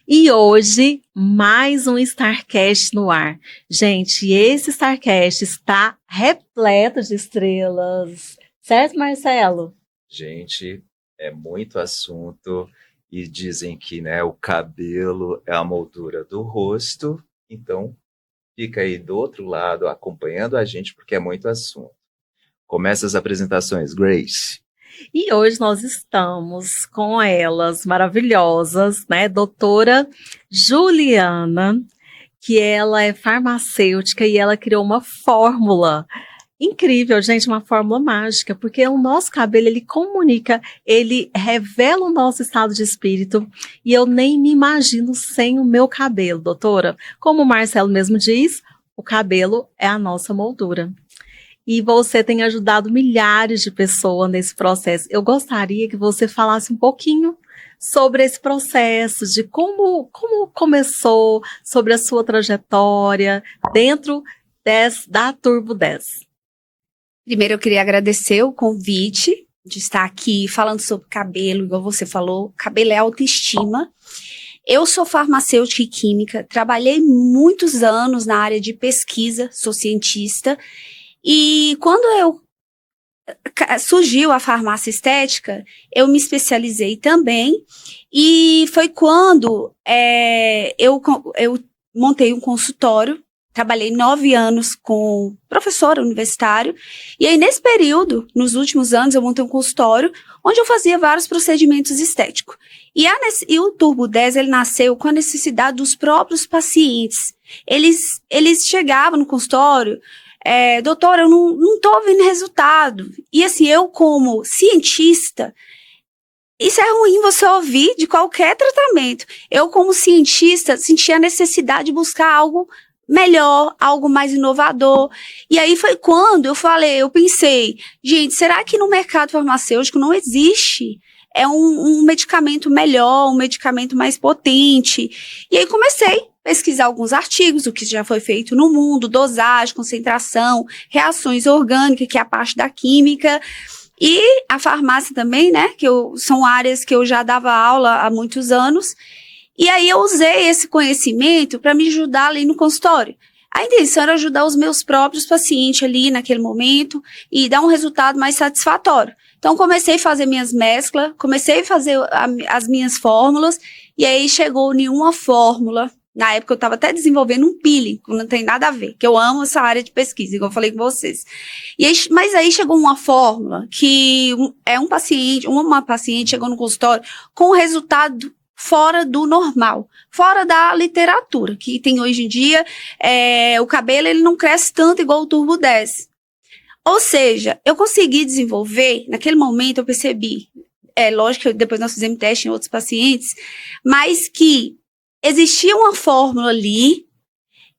E hoje, mais um StarCast no ar. Gente, esse StarCast está repleto de estrelas. Certo, Marcelo? Gente, é muito assunto e dizem que, né, o cabelo é a moldura do rosto. Então, fica aí do outro lado acompanhando a gente porque é muito assunto. Começa as apresentações, Grace. E hoje nós estamos com elas maravilhosas, né? Doutora Juliana, que ela é farmacêutica e ela criou uma fórmula incrível, gente, uma fórmula mágica, porque o nosso cabelo, ele comunica, ele revela o nosso estado de espírito, e eu nem me imagino sem o meu cabelo, doutora. Como o Marcelo mesmo diz, o cabelo é a nossa moldura. E você tem ajudado milhares de pessoas nesse processo. Eu gostaria que você falasse um pouquinho sobre esse processo, de como começou, sobre a sua trajetória dentro da Turbo 10. Primeiro, eu queria agradecer o convite de estar aqui falando sobre cabelo, igual você falou. Cabelo é autoestima. Eu sou farmacêutica e química, trabalhei muitos anos na área de pesquisa, sou cientista. E quando surgiu a farmácia estética, eu me especializei também. E foi quando eu montei um consultório. Trabalhei 9 anos com professor universitário, e aí nesse período, nos últimos anos, eu montei um consultório onde eu fazia vários procedimentos estéticos. E o Turbo 10, ele nasceu com a necessidade dos próprios pacientes. Eles chegavam no consultório, doutora, eu não tô vendo resultado. E assim, eu como cientista, isso é ruim você ouvir de qualquer tratamento. Eu como cientista, sentia a necessidade de buscar algo melhor, algo mais inovador. E aí foi quando eu pensei, gente, será que no mercado farmacêutico não existe um medicamento melhor, um medicamento mais potente? E aí comecei a pesquisar alguns artigos, o que já foi feito no mundo, dosagem, concentração, reações orgânicas, que é a parte da química, e a farmácia também, né, são áreas que eu já dava aula há muitos anos. E aí eu usei esse conhecimento para me ajudar ali no consultório. A intenção era ajudar os meus próprios pacientes ali naquele momento e dar um resultado mais satisfatório. Então comecei a fazer minhas mesclas, comecei a fazer as minhas fórmulas, e aí chegou nenhuma fórmula. Na época eu estava até desenvolvendo um peeling, que não tem nada a ver, que eu amo essa área de pesquisa, igual eu falei com vocês. Mas aí chegou uma fórmula que uma paciente chegou no consultório com um resultado fora do normal, fora da literatura, que tem hoje em dia, o cabelo ele não cresce tanto igual o Turbo 10. Ou seja, eu consegui desenvolver, naquele momento eu percebi, lógico que depois nós fizemos teste em outros pacientes, mas que existia uma fórmula ali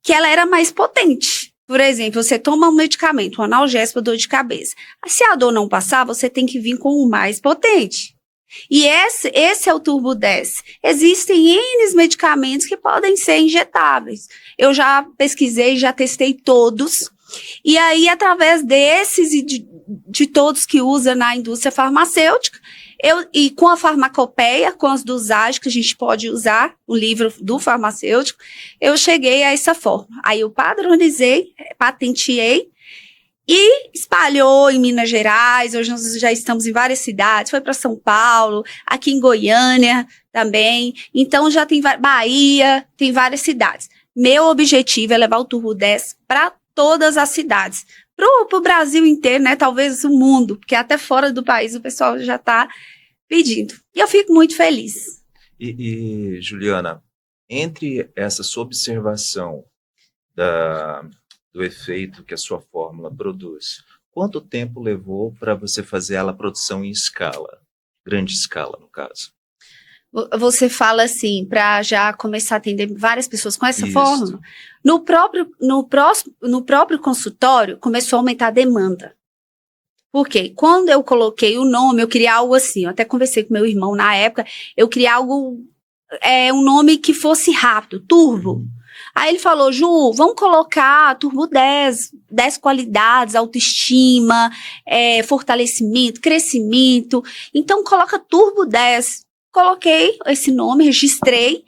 que ela era mais potente. Por exemplo, você toma um medicamento, um analgésico para dor de cabeça. Se a dor não passar, você tem que vir com o mais potente. E esse é o Turbo 10. Existem N medicamentos que podem ser injetáveis. Eu já pesquisei, já testei todos. E aí, através desses e de todos que usa na indústria farmacêutica, e com a farmacopeia, com as dosagens que a gente pode usar, o livro do farmacêutico, eu cheguei a essa forma. Aí eu padronizei, patenteei, e espalhou em Minas Gerais. Hoje nós já estamos em várias cidades, foi para São Paulo, aqui em Goiânia também, então já tem Bahia, tem várias cidades. Meu objetivo é levar o Turbo 10 para todas as cidades, para o Brasil inteiro, né? Talvez o mundo, porque até fora do país o pessoal já está pedindo. E eu fico muito feliz. E Juliana, entre essa sua observação do efeito que a sua fórmula produz, quanto tempo levou para você fazer ela produção em escala, grande escala, no caso? Você fala assim, para já começar a atender várias pessoas com essa fórmula? No próprio consultório, começou a aumentar a demanda. Por quê? Quando eu coloquei o nome, eu queria algo assim, eu até conversei com meu irmão na época, eu queria algo, um nome que fosse rápido, Turbo. Aí ele falou, Ju, vamos colocar Turbo 10 qualidades, autoestima, fortalecimento, crescimento. Então coloca Turbo 10. Coloquei esse nome, registrei.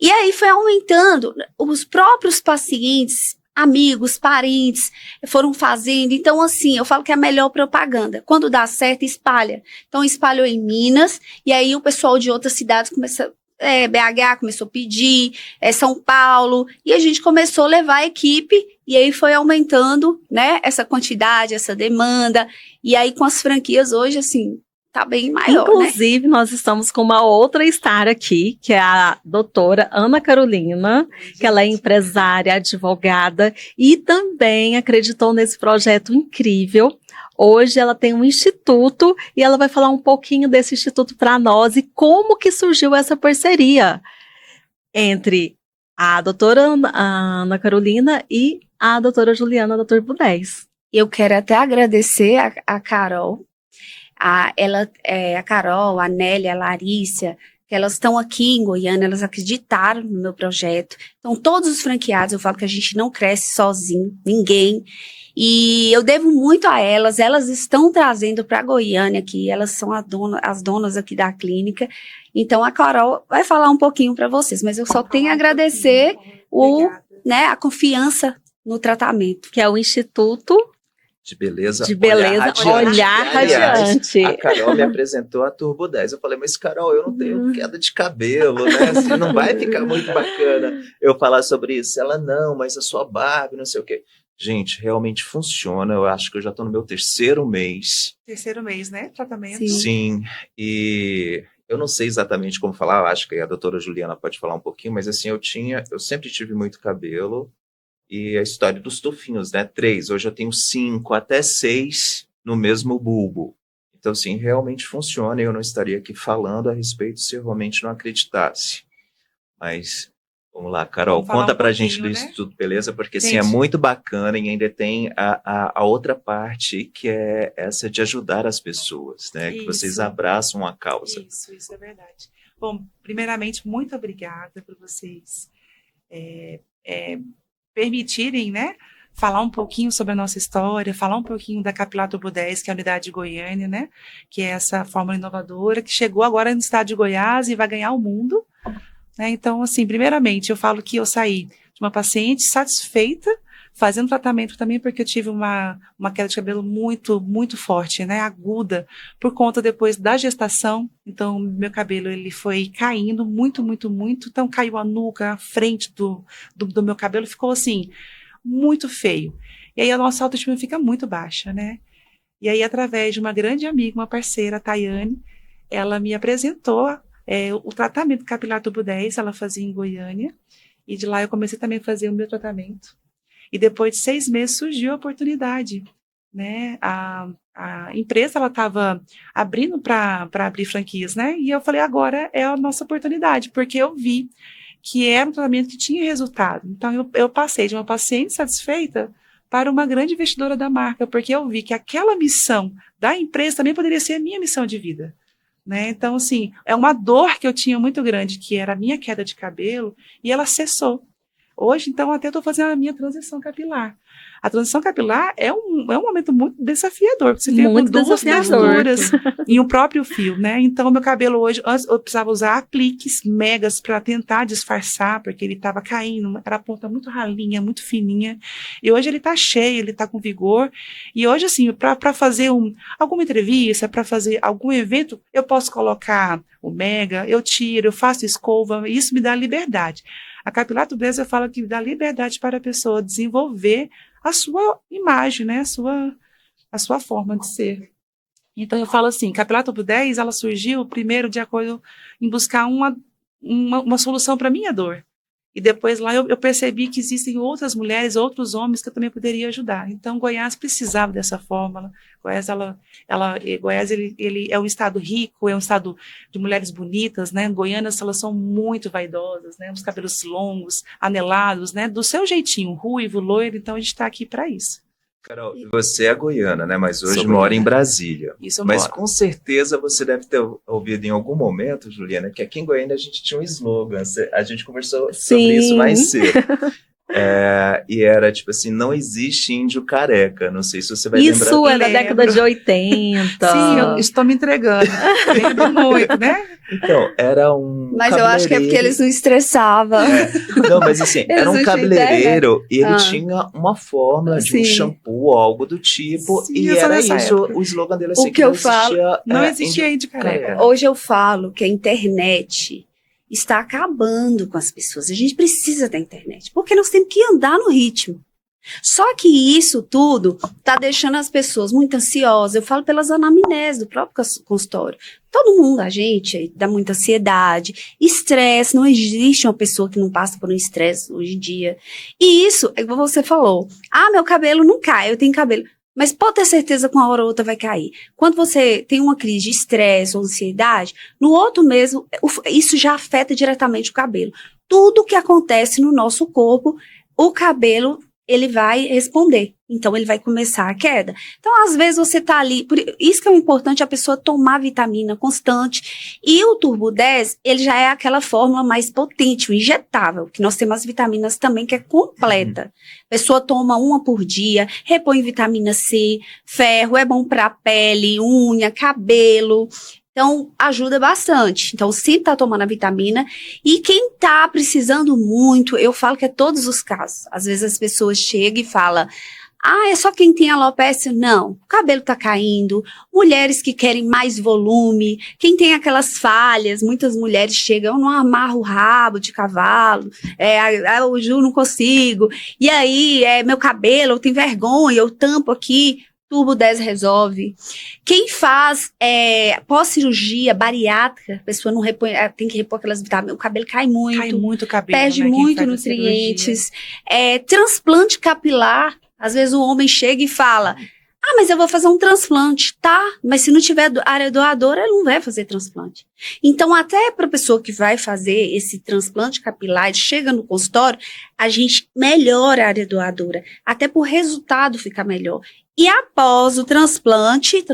E aí foi aumentando, os próprios pacientes, amigos, parentes, foram fazendo. Então, assim, eu falo que é a melhor propaganda. Quando dá certo, espalha. Então, espalhou em Minas, e aí o pessoal de outras cidades começou, BH começou a pedir, São Paulo, e a gente começou a levar a equipe, e aí foi aumentando, né, essa quantidade, essa demanda, e aí com as franquias hoje, assim, tá bem maior, Inclusive, nós estamos com uma outra star aqui, que é a doutora Ana Carolina, que ela é empresária, advogada e também acreditou nesse projeto incrível. Hoje ela tem um instituto e ela vai falar um pouquinho desse instituto para nós e como que surgiu essa parceria entre a doutora Ana Carolina e a doutora Juliana, a Dr. Budez. Eu quero até agradecer a Carol, a Carol, a Nélia, a Larissa, que elas estão aqui em Goiânia, elas acreditaram no meu projeto. Então, todos os franqueados, eu falo que a gente não cresce sozinho, ninguém. E eu devo muito a elas estão trazendo para Goiânia aqui, elas são as donas aqui da clínica. Então, a Carol vai falar um pouquinho para vocês, mas eu só tenho a agradecer a confiança no tratamento. Que é o Instituto de beleza, olhar radiante. A Carol me apresentou a Turbo 10. Eu falei, mas Carol, eu não tenho queda de cabelo, né? Assim, não vai ficar muito bacana eu falar sobre isso. Ela, não, mas a sua barba, não sei o quê. Gente, realmente funciona. Eu acho que eu já estou no meu terceiro mês. Terceiro mês, né? Tratamento. Sim, e eu não sei exatamente como falar. Eu acho que a doutora Juliana pode falar um pouquinho, mas assim, eu sempre tive muito cabelo. E a história dos tufinhos, né? 3, hoje eu tenho 5 até 6 no mesmo bulbo. Então, assim, realmente funciona e eu não estaria aqui falando a respeito se eu realmente não acreditasse. Mas, vamos lá, Carol, conta pra gente do Instituto Beleza, porque, assim, é muito bacana e ainda tem a outra parte que é essa de ajudar as pessoas, né? Que vocês abraçam a causa. Isso é verdade. Bom, primeiramente, muito obrigada por vocês permitirem, né, falar um pouquinho sobre a nossa história, falar um pouquinho da Capilar Turbo 10, que é a unidade de Goiânia, né, que é essa fórmula inovadora, que chegou agora no estado de Goiás e vai ganhar o mundo, né. Então, assim, primeiramente, eu falo que eu saí de uma paciente satisfeita, fazendo tratamento também porque eu tive uma queda de cabelo muito, muito forte, né, aguda, por conta depois da gestação. Então, meu cabelo, ele foi caindo muito, muito, muito. Então, caiu a nuca, a frente do meu cabelo, ficou assim, muito feio. E aí, a nossa autoestima fica muito baixa, né. E aí, através de uma grande amiga, uma parceira, a Tayane, ela me apresentou o tratamento capilar Turbo 10, ela fazia em Goiânia, e de lá eu comecei também a fazer o meu tratamento. E depois de 6 meses surgiu a oportunidade, né? A empresa, ela estava abrindo para abrir franquias, né? E eu falei, agora é a nossa oportunidade, porque eu vi que era um tratamento que tinha resultado. Então, eu passei de uma paciente satisfeita para uma grande investidora da marca, porque eu vi que aquela missão da empresa também poderia ser a minha missão de vida, né? Então, assim, é uma dor que eu tinha muito grande, que era a minha queda de cabelo, e ela cessou. Hoje, então, até estou fazendo a minha transição capilar. A transição capilar é um momento muito desafiador, porque você fica com 2 texturas em um próprio fio, né? Então, meu cabelo hoje, antes eu precisava usar apliques megas para tentar disfarçar, porque ele estava caindo, era a ponta muito ralinha, muito fininha, e hoje ele está cheio, ele está com vigor, e hoje, assim, para fazer alguma entrevista, para fazer algum evento, eu posso colocar o mega, eu tiro, eu faço escova, e isso me dá liberdade. A Capilar Turbo 10, eu falo que dá liberdade para a pessoa desenvolver a sua imagem, né? A sua forma de ser. Então, eu falo assim, Capilar Turbo 10, ela surgiu primeiro de acordo em buscar uma solução para a minha dor. E depois lá eu percebi que existem outras mulheres, outros homens que eu também poderia ajudar. Então, Goiás precisava dessa fórmula. Goiás ele é um estado rico, é um estado de mulheres bonitas, né? Goianas, elas são muito vaidosas, né? Os cabelos longos, anelados, né? Do seu jeitinho, ruivo, loiro. Então, a gente está aqui para isso. Carol, você é goiana, né? Mas hoje mora em Brasília. Isso, mas com certeza você deve ter ouvido em algum momento, Juliana, que aqui em Goiânia a gente tinha um slogan. A gente conversou sobre isso mais cedo. E era tipo assim, não existe índio careca. Não sei se você vai lembrar. Isso é da Lembro. década de 80. Sim, eu estou me entregando. Lembro muito, né? Então, era um Mas eu acho que é porque eles não estressavam. Não, mas assim, Eles era um não tinham cabeleireiro e ele Ah. tinha uma fórmula de um Sim. shampoo, algo do tipo, Sim, e eu sou era dessa isso, época. o slogan dele O assim, que eu falo, Não é, existia índio careca. Hoje eu falo que a internet está acabando com as pessoas. A gente precisa da internet, porque nós temos que andar no ritmo. Só que isso tudo está deixando as pessoas muito ansiosas. Eu falo pelas anamneses do próprio consultório. Todo mundo, a gente, dá muita ansiedade, estresse. Não existe uma pessoa que não passa por um estresse hoje em dia. E isso, é como você falou. Meu cabelo não cai, eu tenho cabelo. Mas pode ter certeza que uma hora ou outra vai cair. Quando você tem uma crise de estresse ou ansiedade, no outro mesmo, isso já afeta diretamente o cabelo. Tudo que acontece no nosso corpo, o cabelo ele vai responder. Então, ele vai começar a queda. Então, às vezes, você tá ali... Isso que é o importante, a pessoa tomar vitamina constante. E o Turbo 10, ele já é aquela fórmula mais potente, o injetável, que nós temos as vitaminas também, que é completa. A pessoa toma uma por dia, repõe vitamina C, ferro, é bom para pele, unha, cabelo... Então, ajuda bastante. Então, sempre tá tomando a vitamina. E quem tá precisando muito, eu falo que é todos os casos. Às vezes as pessoas chegam e falam, é só quem tem alopecia? Não. O cabelo tá caindo. Mulheres que querem mais volume. Quem tem aquelas falhas. Muitas mulheres chegam, eu não amarro o rabo de cavalo. Eu juro, não consigo. E aí, meu cabelo, eu tenho vergonha, eu tampo aqui. Turbo 10 resolve. Quem faz pós-cirurgia bariátrica, a pessoa não repõe, tem que repor aquelas vitaminas, o cabelo cai muito. Cai muito o cabelo, Perde né, quem muito faz a nutrientes. Transplante capilar. Às vezes o homem chega e fala, mas eu vou fazer um transplante. Tá, mas se não tiver área doadora, ele não vai fazer transplante. Então, até para a pessoa que vai fazer esse transplante capilar, chega no consultório, a gente melhora a área doadora. Até para o resultado ficar melhor. E após o transplante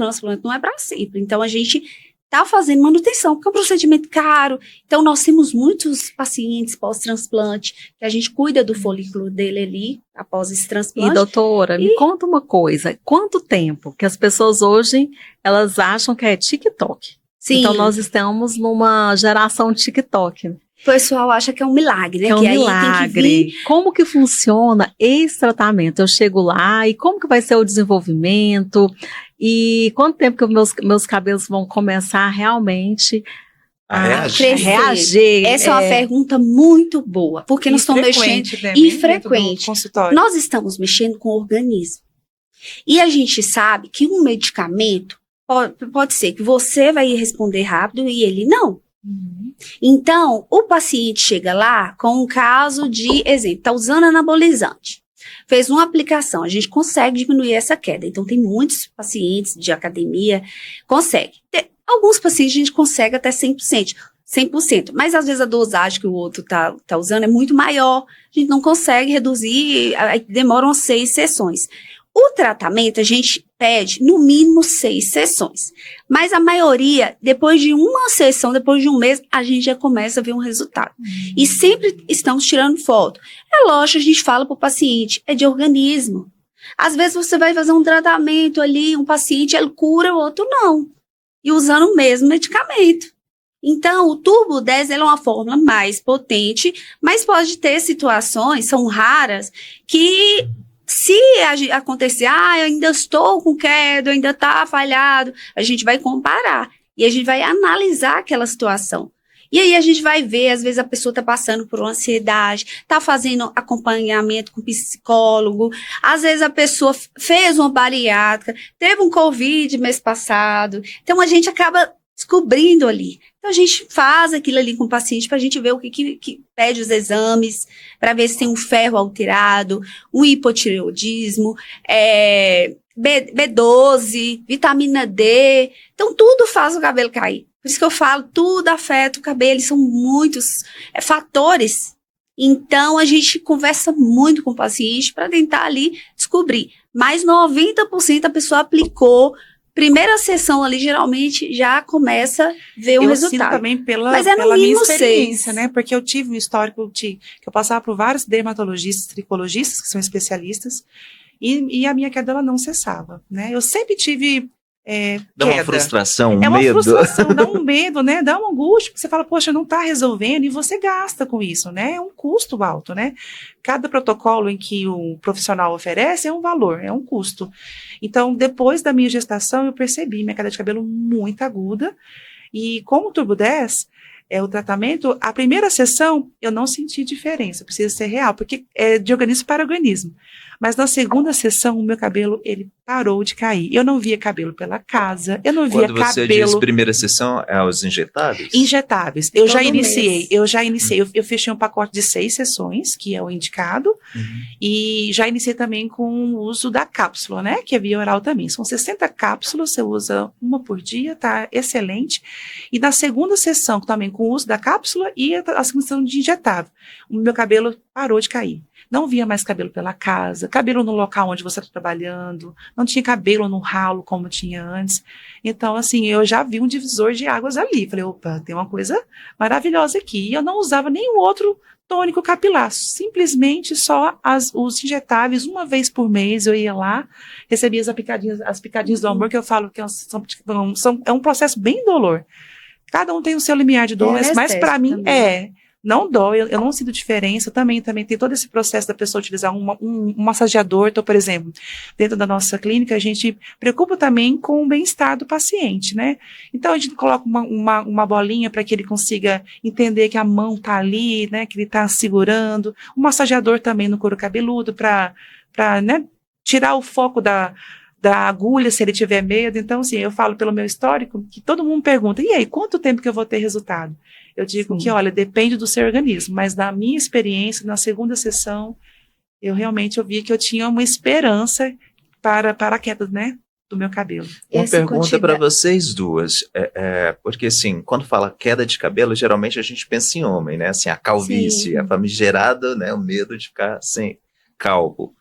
não é para sempre. Então, a gente está fazendo manutenção, porque é um procedimento caro. Então, nós temos muitos pacientes pós-transplante, que a gente cuida do folículo dele ali, após esse transplante. E, doutora, me conta uma coisa. Quanto tempo que as pessoas hoje, elas acham que é TikTok? Sim. Então, nós estamos numa geração TikTok. O pessoal acha que é um milagre, né? É um que milagre. Aí tem que vir... Como que funciona esse tratamento? Eu chego lá e como que vai ser o desenvolvimento? E quanto tempo que meus cabelos vão começar realmente a reagir? Essa é uma pergunta muito boa, porque nós estamos mexendo... E frequente. Nós estamos mexendo com o organismo. E a gente sabe que um medicamento pode ser que você vai responder rápido e ele não. Então, o paciente chega lá com um caso de, exemplo, está usando anabolizante, fez uma aplicação, a gente consegue diminuir essa queda. Então, tem muitos pacientes de academia, consegue. Alguns pacientes a gente consegue até 100%, mas às vezes a dosagem que o outro tá usando é muito maior, a gente não consegue reduzir, demoram 6 sessões. O tratamento, a gente pede no mínimo 6 sessões. Mas a maioria, depois de uma sessão, depois de um mês, a gente já começa a ver um resultado. E sempre estamos tirando foto. É lógico, a gente fala para o paciente, é de organismo. Às vezes você vai fazer um tratamento ali, um paciente, ele cura, o outro não. E usando o mesmo medicamento. Então, o Turbo 10 ele é uma fórmula mais potente, mas pode ter situações, são raras, que... Se acontecer, eu ainda estou com queda, ainda está falhado, a gente vai comparar e a gente vai analisar aquela situação. E aí a gente vai ver, às vezes a pessoa está passando por uma ansiedade, está fazendo acompanhamento com psicólogo, às vezes a pessoa fez uma bariátrica, teve um Covid mês passado, então a gente acaba descobrindo ali. Então, a gente faz aquilo ali com o paciente para a gente ver o que pede os exames, para ver se tem um ferro alterado, um hipotireoidismo, B12, vitamina D. Então, tudo faz o cabelo cair. Por isso que eu falo, tudo afeta o cabelo, são muitos fatores. Então, a gente conversa muito com o paciente para tentar ali descobrir. Mas 90% a pessoa aplicou, primeira sessão ali, geralmente, já começa a ver um eu resultado. sinto também pela Mas é no minha mínimo experiência, 6. né? Porque eu tive um histórico que eu passava por vários dermatologistas, tricologistas, que são especialistas, e a minha queda ela não cessava, né? Eu sempre tive Dá uma queda. frustração, um É uma medo. frustração, dá um medo, né? Dá uma angústia, porque você fala, poxa, não está resolvendo, e você gasta com isso, né? É um custo alto, né? Cada protocolo em que o profissional oferece é um valor, é um custo. Então, depois da minha gestação, eu percebi minha queda de cabelo muito aguda, e com o Turbo 10, o tratamento, a primeira sessão, eu não senti diferença, precisa ser real, porque é de organismo para organismo. Mas na segunda sessão, o meu cabelo, ele parou de cair. Eu não via cabelo pela casa, eu não via Quando você diz cabelo primeira sessão, é os injetáveis? injetáveis. Eu já Todo iniciei, mês. eu fechei um pacote de 6 sessões, que é o indicado, Uhum. e já iniciei também com o uso da cápsula, né, que é via oral também. São 60 cápsulas, você usa uma por dia, tá excelente. E na segunda sessão, também com o uso da cápsula e a segunda sessão de injetável, o meu cabelo parou de cair. Não via mais cabelo pela casa, cabelo no local onde você está trabalhando, não tinha cabelo no ralo como tinha antes. Então, assim, eu já vi um divisor de águas ali. Falei, opa, tem uma coisa maravilhosa aqui. E eu não usava nenhum outro tônico capilar, simplesmente só os injetáveis, uma vez por mês eu ia lá, recebia as picadinhas do amor, que eu falo que é um processo bem indolor. Cada um tem o seu limiar de dor, mas para mim também. não dói, eu não sinto diferença. Também tem todo esse processo da pessoa utilizar um massageador. Então, por exemplo, dentro da nossa clínica, a gente preocupa também com o bem-estar do paciente, né? Então, a gente coloca uma bolinha para que ele consiga entender que a mão está ali, né? Que ele está segurando. Um massageador também no couro cabeludo para né, tirar o foco da agulha, se ele tiver medo. Então, assim, eu falo pelo meu histórico, que todo mundo pergunta, e aí, quanto tempo que eu vou ter resultado? Eu digo que, olha, depende do seu organismo, mas na minha experiência, na segunda sessão, eu vi que eu tinha uma esperança para a queda, né, do meu cabelo. Uma pergunta para vocês duas, porque assim, quando fala queda de cabelo, geralmente a gente pensa em homem, né, assim, a calvície, a famigerada, né, o medo de ficar sem calvo.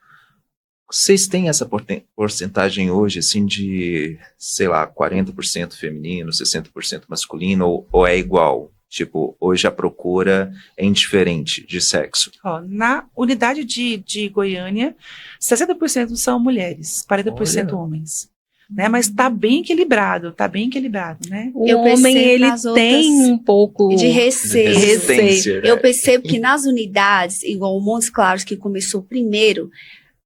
Vocês têm essa porcentagem hoje, assim, de, sei lá, 40% feminino, 60% masculino, ou é igual? Tipo, hoje a procura é indiferente de sexo? Na unidade de Goiânia, 60% são mulheres, 40% homens. Né, mas está bem equilibrado, né? O homem, ele tem um pouco de receio. Né? Eu percebo que nas unidades, igual o Montes Claros, que começou primeiro,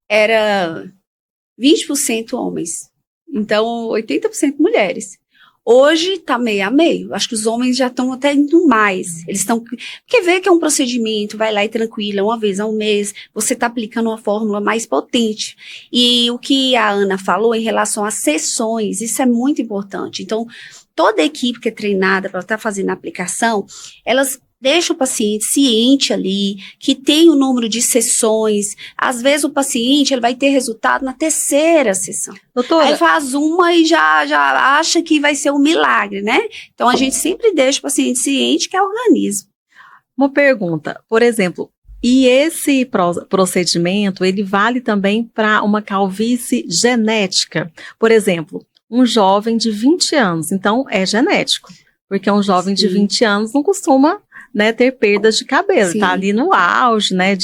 era 20% homens, então 80% mulheres. Hoje está meio a meio, acho que os homens já estão até indo mais, eles estão, porque vê que é um procedimento, vai lá e tranquila, uma vez ao mês, você está aplicando uma fórmula mais potente. E o que a Ana falou em relação às sessões, isso é muito importante. Então, toda a equipe que é treinada para estar fazendo a aplicação, elas deixa o paciente ciente ali, que tem o número de sessões. Às vezes o paciente ele vai ter resultado na terceira sessão. Doutora, aí faz uma e já acha que vai ser um milagre, né? Então a gente sempre deixa o paciente ciente que é organismo. Uma pergunta, por exemplo, e esse procedimento, ele vale também para uma calvície genética? Por exemplo, um jovem de 20 anos, então é genético, porque um jovem de 20 anos não costuma, né, ter perdas de cabelo, tá ali no auge, né,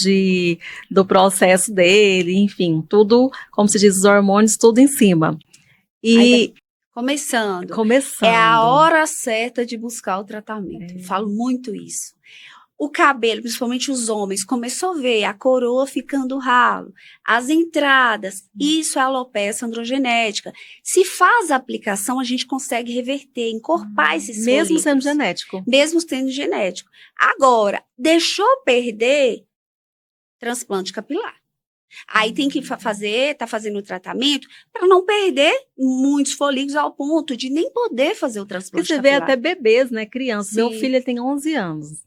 do processo dele, enfim, tudo, como se diz, os hormônios, tudo em cima. E começando. É a hora certa de buscar o tratamento. Eu falo muito isso. O cabelo, principalmente os homens, começou a ver a coroa ficando ralo, as entradas, isso é alopecia androgenética. Se faz a aplicação, a gente consegue reverter, encorpar esses mesmo folículos. Sendo genético. Mesmo sendo genético. Agora, deixou perder, transplante capilar. Aí tem que tá fazendo o tratamento para não perder muitos folículos ao ponto de nem poder fazer o transplante capilar. Você vê até bebês, né, crianças. Meu filho ele tem 11 anos.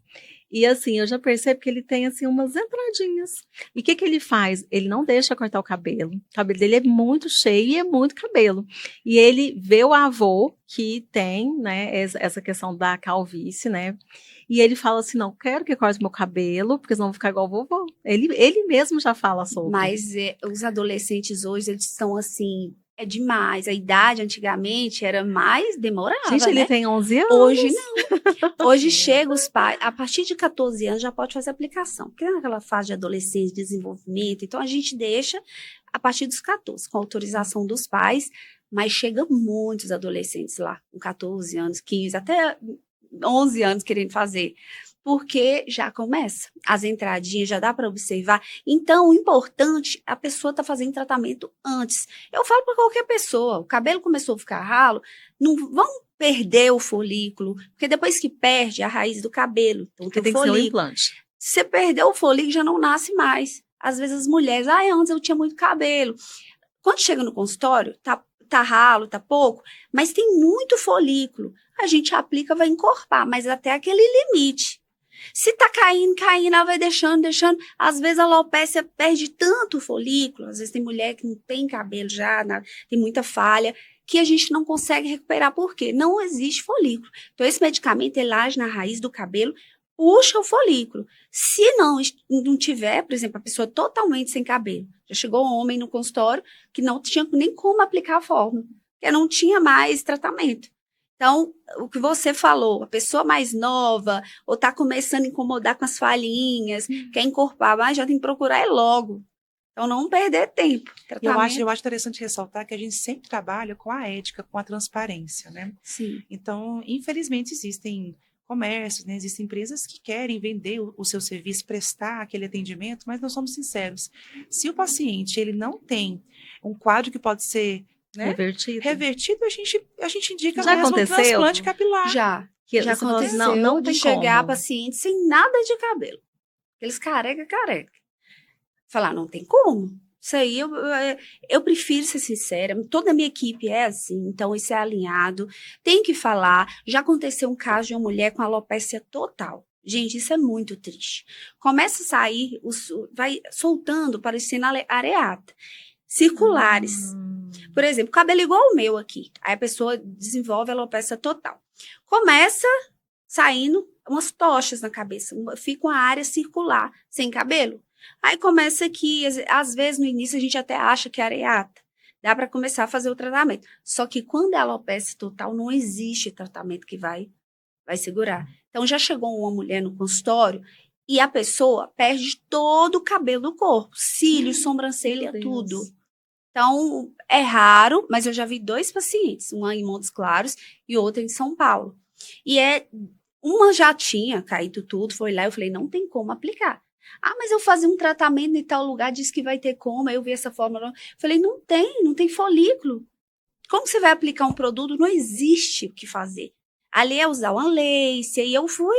E assim, eu já percebo que ele tem assim umas entradinhas. E o que ele faz? Ele não deixa cortar o cabelo. O cabelo dele é muito cheio e é muito cabelo. E ele vê o avô que tem, né, essa questão da calvície, né? E ele fala assim, não, quero que corte meu cabelo, porque senão eu vou ficar igual o vovô. Ele mesmo já fala sobre. Mas os adolescentes hoje, eles estão assim, É demais. A idade antigamente era mais demorava, Gente, né? ele tem 11 anos. Hoje não. Hoje chega os pais, a partir de 14 anos já pode fazer aplicação, porque é naquela fase de adolescência, desenvolvimento, então a gente deixa a partir dos 14, com autorização dos pais, mas chega muitos adolescentes lá, com 14 anos, 15, até 11 anos querendo fazer, porque já começa, as entradinhas já dá para observar. Então, o importante é a pessoa tá fazendo tratamento antes. Eu falo para qualquer pessoa, o cabelo começou a ficar ralo, não vão perder o folículo, porque depois que perde a raiz do cabelo, então Porque tem tem que ser um folículo. implante. Se você perdeu o folículo, já não nasce mais. Às vezes as mulheres, antes eu tinha muito cabelo. Quando chega no consultório, tá ralo, tá pouco, mas tem muito folículo. A gente aplica, vai encorpar, mas até aquele limite. Se tá caindo, ela vai deixando. Às vezes a alopécia perde tanto folículo, às vezes tem mulher que não tem cabelo já, tem muita falha, que a gente não consegue recuperar. Por quê? Não existe folículo. Então esse medicamento, ele age na raiz do cabelo, puxa o folículo. Se não tiver, por exemplo, a pessoa totalmente sem cabelo, já chegou um homem no consultório que não tinha nem como aplicar a fórmula, porque não tinha mais tratamento. Então, o que você falou, a pessoa mais nova, ou está começando a incomodar com as falhinhas, quer encorpar, mas já tem que procurar logo. Então, não perder tempo. Eu acho interessante ressaltar que a gente sempre trabalha com a ética, com a transparência, né? Sim. Então, infelizmente, existem comércios, né? Existem empresas que querem vender o seu serviço, prestar aquele atendimento, mas nós somos sinceros. Se o paciente ele não tem um quadro que pode ser, né, revertido, a gente indica Já mesmo um aconteceu? transplante capilar. Já Que já você fala assim, aconteceu não de tem chegar como. paciente sem nada de cabelo. Aqueles careca. Falar, não tem como. Isso aí, eu prefiro ser sincera, toda a minha equipe é assim, então isso é alinhado, tem que falar. Já aconteceu um caso de uma mulher com alopécia total. Gente, isso é muito triste. Começa a sair, vai soltando, parecendo areata. Circulares. Por exemplo, cabelo igual o meu aqui. Aí a pessoa desenvolve alopecia total. Começa saindo umas tochas na cabeça, fica uma área circular, sem cabelo. Aí começa aqui, às vezes no início a gente até acha que é areata. Dá para começar a fazer o tratamento. Só que quando é alopecia total, não existe tratamento que vai segurar. Então já chegou uma mulher no consultório e a pessoa perde todo o cabelo do corpo, cílios, sobrancelha, tudo. Então, é raro, mas eu já vi 2 pacientes, uma em Montes Claros e outra em São Paulo. E uma já tinha caído tudo, foi lá, eu falei, não tem como aplicar. Ah, mas eu fazia um tratamento em tal lugar, disse que vai ter como, aí eu vi essa fórmula. Eu falei, não tem folículo. Como você vai aplicar um produto? Não existe o que fazer. Ali é usar uma lace, aí eu fui,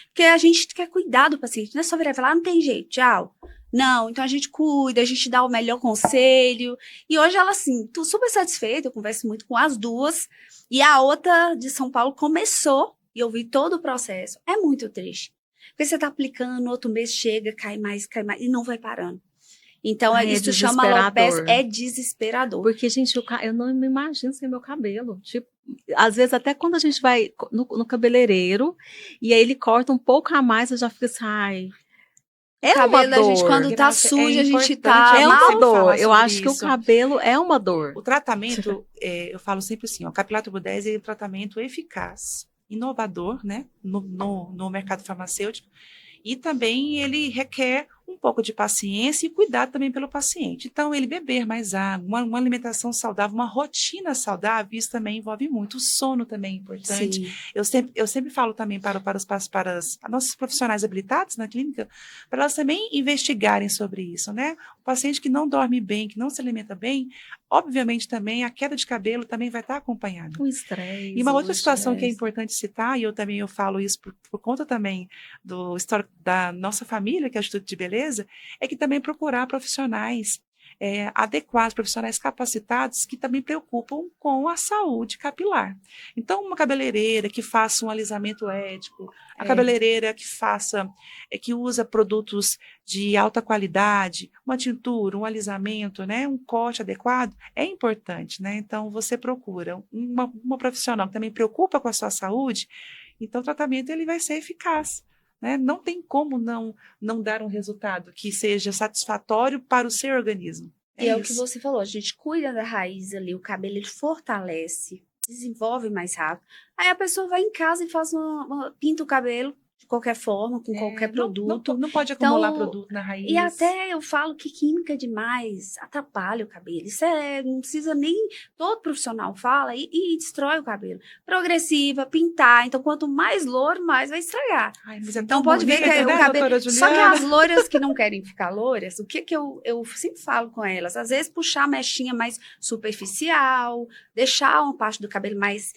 porque a gente quer cuidar do paciente, não é só virar e falar, não tem jeito, tchau. Não, então a gente cuida, a gente dá o melhor conselho. E hoje ela, assim, tô super satisfeita, eu converso muito com as duas. E a outra de São Paulo começou, e eu vi todo o processo. É muito triste. Porque você tá aplicando, no outro mês chega, cai mais, e não vai parando. Então, isso chama alopecia, é desesperador. Porque, gente, eu não me imagino sem meu cabelo. Tipo, às vezes, até quando a gente vai no cabeleireiro, e aí ele corta um pouco a mais, eu já fico assim, ai... É uma dor. A gente, quando tá suja, a gente tá... É uma dor. Eu acho que o cabelo é uma dor. O tratamento, eu falo sempre assim, o Capilato B10 é um tratamento eficaz, inovador, né, no mercado farmacêutico, e também ele requer um pouco de paciência e cuidado também pelo paciente. Então, ele beber mais água, uma alimentação saudável, uma rotina saudável, isso também envolve muito. O sono também é importante. Eu sempre falo também para as nossos profissionais habilitados na clínica, para elas também investigarem sobre isso, né? O paciente que não dorme bem, que não se alimenta bem, obviamente também a queda de cabelo também vai estar acompanhada. O estresse. E uma outra situação que é importante citar, e eu falo isso por conta também do histórico da nossa família, que é o Instituto de Beleza, é que também procurar profissionais adequados, profissionais capacitados que também preocupam com a saúde capilar. Então, uma cabeleireira que faça um alisamento ético, a cabeleireira que usa produtos de alta qualidade, uma tintura, um alisamento, né, um corte adequado, é importante, né? Então, você procura uma profissional que também preocupa com a sua saúde, então o tratamento ele vai ser eficaz. Né? Não tem como não dar um resultado que seja satisfatório para o seu organismo. E é o que isso. você falou, a gente cuida da raiz ali, o cabelo ele fortalece, desenvolve mais rápido. Aí a pessoa vai em casa e faz pinta o cabelo de qualquer forma, com qualquer produto. Não pode acumular Então, produto na raiz. E até eu falo que química demais atrapalha o cabelo. Isso não precisa nem. Todo profissional fala e destrói o cabelo. Progressiva, pintar. Então, quanto mais louro, mais vai estragar. Ai, mas é Então, tão pode ver bonito, que o né, cabelo. doutora Só que Juliana? as loiras que não querem ficar loiras, o que eu sempre falo com elas? Às vezes, puxar a mechinha mais superficial, deixar uma parte do cabelo mais.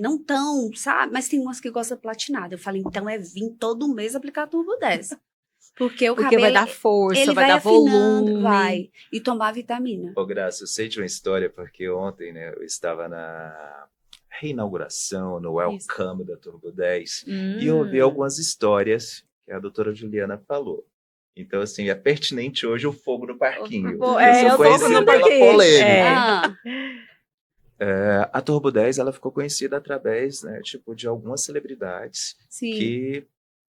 Não tão, sabe? Mas tem umas que gostam platinada. Eu falo, então vir todo mês aplicar Turbo 10. Porque o Porque cabelo. vai dar força, Ele vai dar afinando, volume. vai. E tomar vitamina. Ô, Graça, eu sei de uma história, porque ontem, né, eu estava na reinauguração, no welcome da Turbo 10, e eu ouvi algumas histórias que a doutora Juliana falou. Então, assim, é pertinente hoje o fogo no parquinho. Eu sou tô conhecido vendo pela aqui. polêmica. Ah, A Turbo 10, ela ficou conhecida através, né, tipo, de algumas celebridades sim. que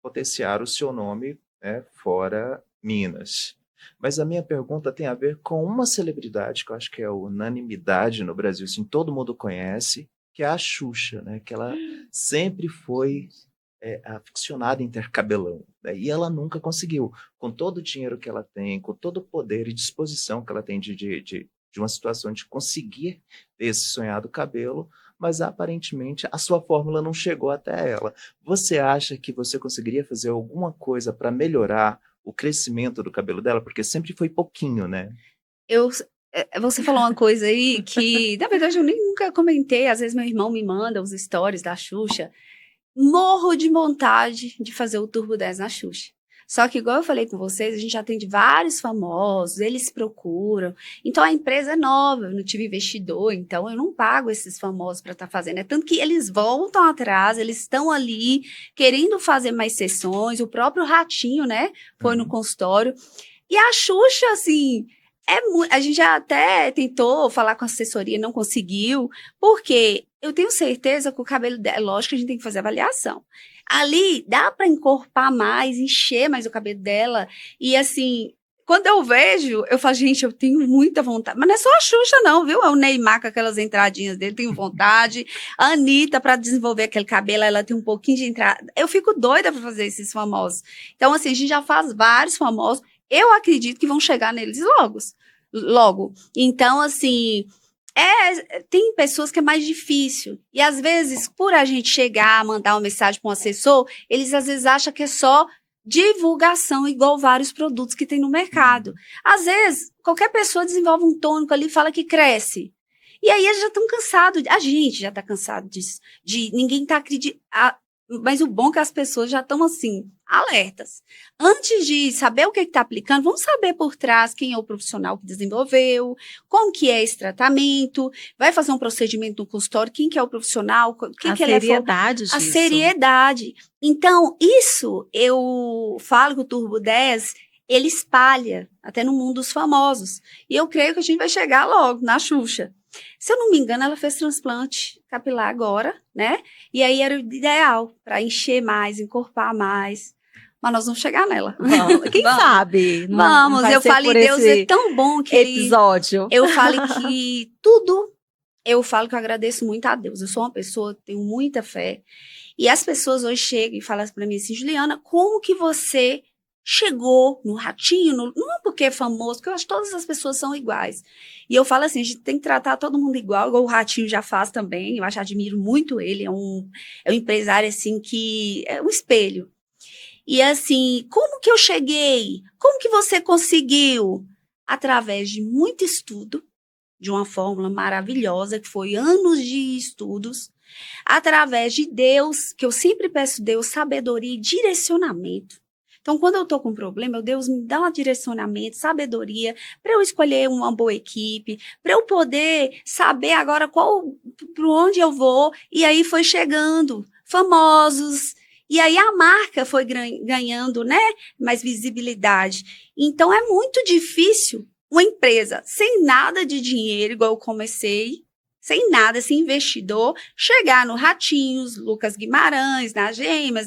potenciaram o seu nome, né, fora Minas. Mas a minha pergunta tem a ver com uma celebridade que eu acho que é unanimidade no Brasil, assim, todo mundo conhece, que é a Xuxa, né, que ela sempre foi aficionada em ter cabelão, né, e ela nunca conseguiu, com todo o dinheiro que ela tem, com todo o poder e disposição que ela tem de uma situação de conseguir ter esse sonhado cabelo, mas aparentemente a sua fórmula não chegou até ela. Você acha que você conseguiria fazer alguma coisa para melhorar o crescimento do cabelo dela? Porque sempre foi pouquinho, né? Você falou uma coisa aí que, na verdade, eu nem nunca comentei. Às vezes meu irmão me manda os stories da Xuxa. Morro de vontade de fazer o Turbo 10 na Xuxa. Só que, igual eu falei com vocês, a gente atende vários famosos, eles procuram. Então, a empresa é nova, eu não tive investidor, então eu não pago esses famosos para estar fazendo. É tanto que eles voltam atrás, eles estão ali querendo fazer mais sessões. O próprio Ratinho, né, foi no consultório. E a Xuxa, assim, a gente já até tentou falar com a assessoria, não conseguiu, porque eu tenho certeza que o cabelo dela, lógico que a gente tem que fazer avaliação. Ali dá para encorpar mais, encher mais o cabelo dela. E assim, quando eu vejo, eu falo, gente, eu tenho muita vontade. Mas não é só a Xuxa, não, viu? É o Neymar com aquelas entradinhas dele, tenho vontade. A Anitta, para desenvolver aquele cabelo, ela tem um pouquinho de entrada. Eu fico doida para fazer esses famosos. Então, assim, a gente já faz vários famosos. Eu acredito que vão chegar neles logo. Então, assim, tem pessoas que é mais difícil. E, às vezes, por a gente chegar, mandar uma mensagem para um assessor, eles, às vezes, acham que é só divulgação, igual vários produtos que tem no mercado. Às vezes, qualquer pessoa desenvolve um tônico ali e fala que cresce. E aí, eles já estão cansados. A gente já está cansado disso. Ninguém está acreditando. Mas o bom é que as pessoas já estão, assim, alertas. Antes de saber o que está aplicando, vamos saber por trás quem é o profissional que desenvolveu, como que é esse tratamento, vai fazer um procedimento no consultório, quem que é o profissional, quem que ele é. A seriedade disso. A seriedade. Então, isso eu falo que o Turbo 10, ele espalha até no mundo dos famosos. E eu creio que a gente vai chegar logo na Xuxa. Se eu não me engano, ela fez transplante capilar agora, né? E aí era o ideal para encher mais, encorpar mais. Mas nós vamos chegar nela. Quem sabe? Vamos, eu falei, Deus é tão bom que episódio. Eu falo que tudo, eu falo que eu agradeço muito a Deus. Eu sou uma pessoa que tenho muita fé. E as pessoas hoje chegam e falam para mim assim, Juliana, como que você chegou no Ratinho, não é porque é famoso, porque eu acho que todas as pessoas são iguais. E eu falo assim, a gente tem que tratar todo mundo igual o Ratinho já faz também, eu admiro muito ele, é um empresário assim que é um espelho. E assim, como que eu cheguei? Como que você conseguiu? Através de muito estudo, de uma fórmula maravilhosa, que foi anos de estudos, através de Deus, que eu sempre peço Deus sabedoria e direcionamento. Então, quando eu estou com um problema, Deus me dá um direcionamento, sabedoria, para eu escolher uma boa equipe, para eu poder saber agora para onde eu vou. E aí foi chegando famosos, e aí a marca foi ganhando, né, mais visibilidade. Então, é muito difícil uma empresa sem nada de dinheiro, igual eu comecei, sem nada, sem investidor, chegar no Ratinhos, Lucas Guimarães, nas Gemas,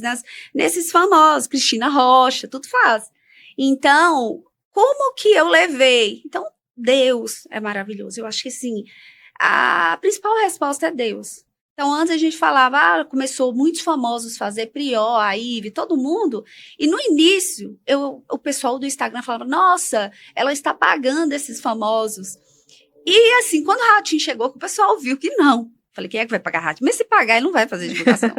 nesses famosos, Cristina Rocha, tudo faz. Então, como que eu levei? Então, Deus é maravilhoso. Eu acho que, assim, a principal resposta é Deus. Então, antes a gente falava, começou muitos famosos fazer Prior, a Ive, todo mundo. E no início, o pessoal do Instagram falava, nossa, ela está pagando esses famosos. E assim, quando o Ratinho chegou, o pessoal viu que não. Falei, quem é que vai pagar Ratinho? Mas se pagar, ele não vai fazer divulgação.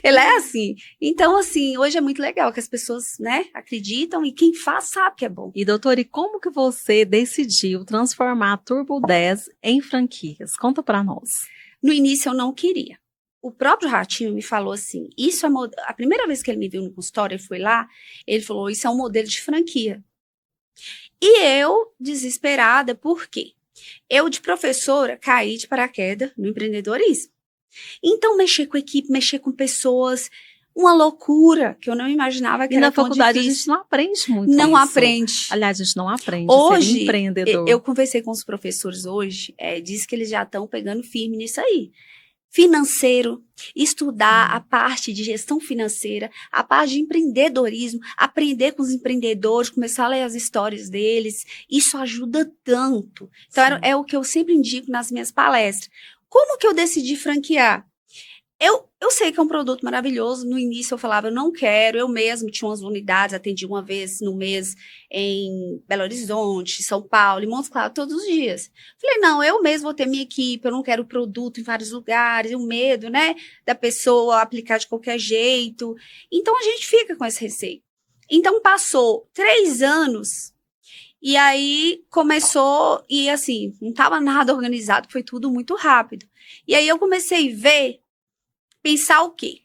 Ele é assim. Então, assim, hoje é muito legal que as pessoas, né, acreditam e quem faz sabe que é bom. E, doutora, e como que você decidiu transformar a Turbo 10 em franquias? Conta pra nós. No início, eu não queria. O próprio Ratinho me falou assim, isso é a primeira vez que ele me viu no consultório, ele foi lá, ele falou, isso é um modelo de franquia. E eu, desesperada, por quê? Eu, de professora, caí de paraquedas no empreendedorismo. Então, mexer com equipe, mexer com pessoas, uma loucura que eu não imaginava que E era na tão faculdade difícil. a gente não aprende muito Não isso. aprende. Aliás, a gente não aprende Hoje, ser empreendedor. eu conversei com os professores hoje, diz que eles já estão pegando firme nisso aí. Financeiro, estudar a parte de gestão financeira, a parte de empreendedorismo, aprender com os empreendedores, começar a ler as histórias deles, isso ajuda tanto. Então, é o que eu sempre indico nas minhas palestras. Como que eu decidi franquear? Eu sei que é um produto maravilhoso. No início eu falava, eu não quero. Eu mesmo tinha umas unidades, atendi uma vez no mês em Belo Horizonte, São Paulo, em Montes Claros, todos os dias. Falei, não, eu mesmo vou ter minha equipe, eu não quero produto em vários lugares, o medo, né, da pessoa aplicar de qualquer jeito. Então a gente fica com esse receio. Então passou 3 anos e aí começou, e assim, não estava nada organizado, foi tudo muito rápido. E aí eu comecei a pensar o quê?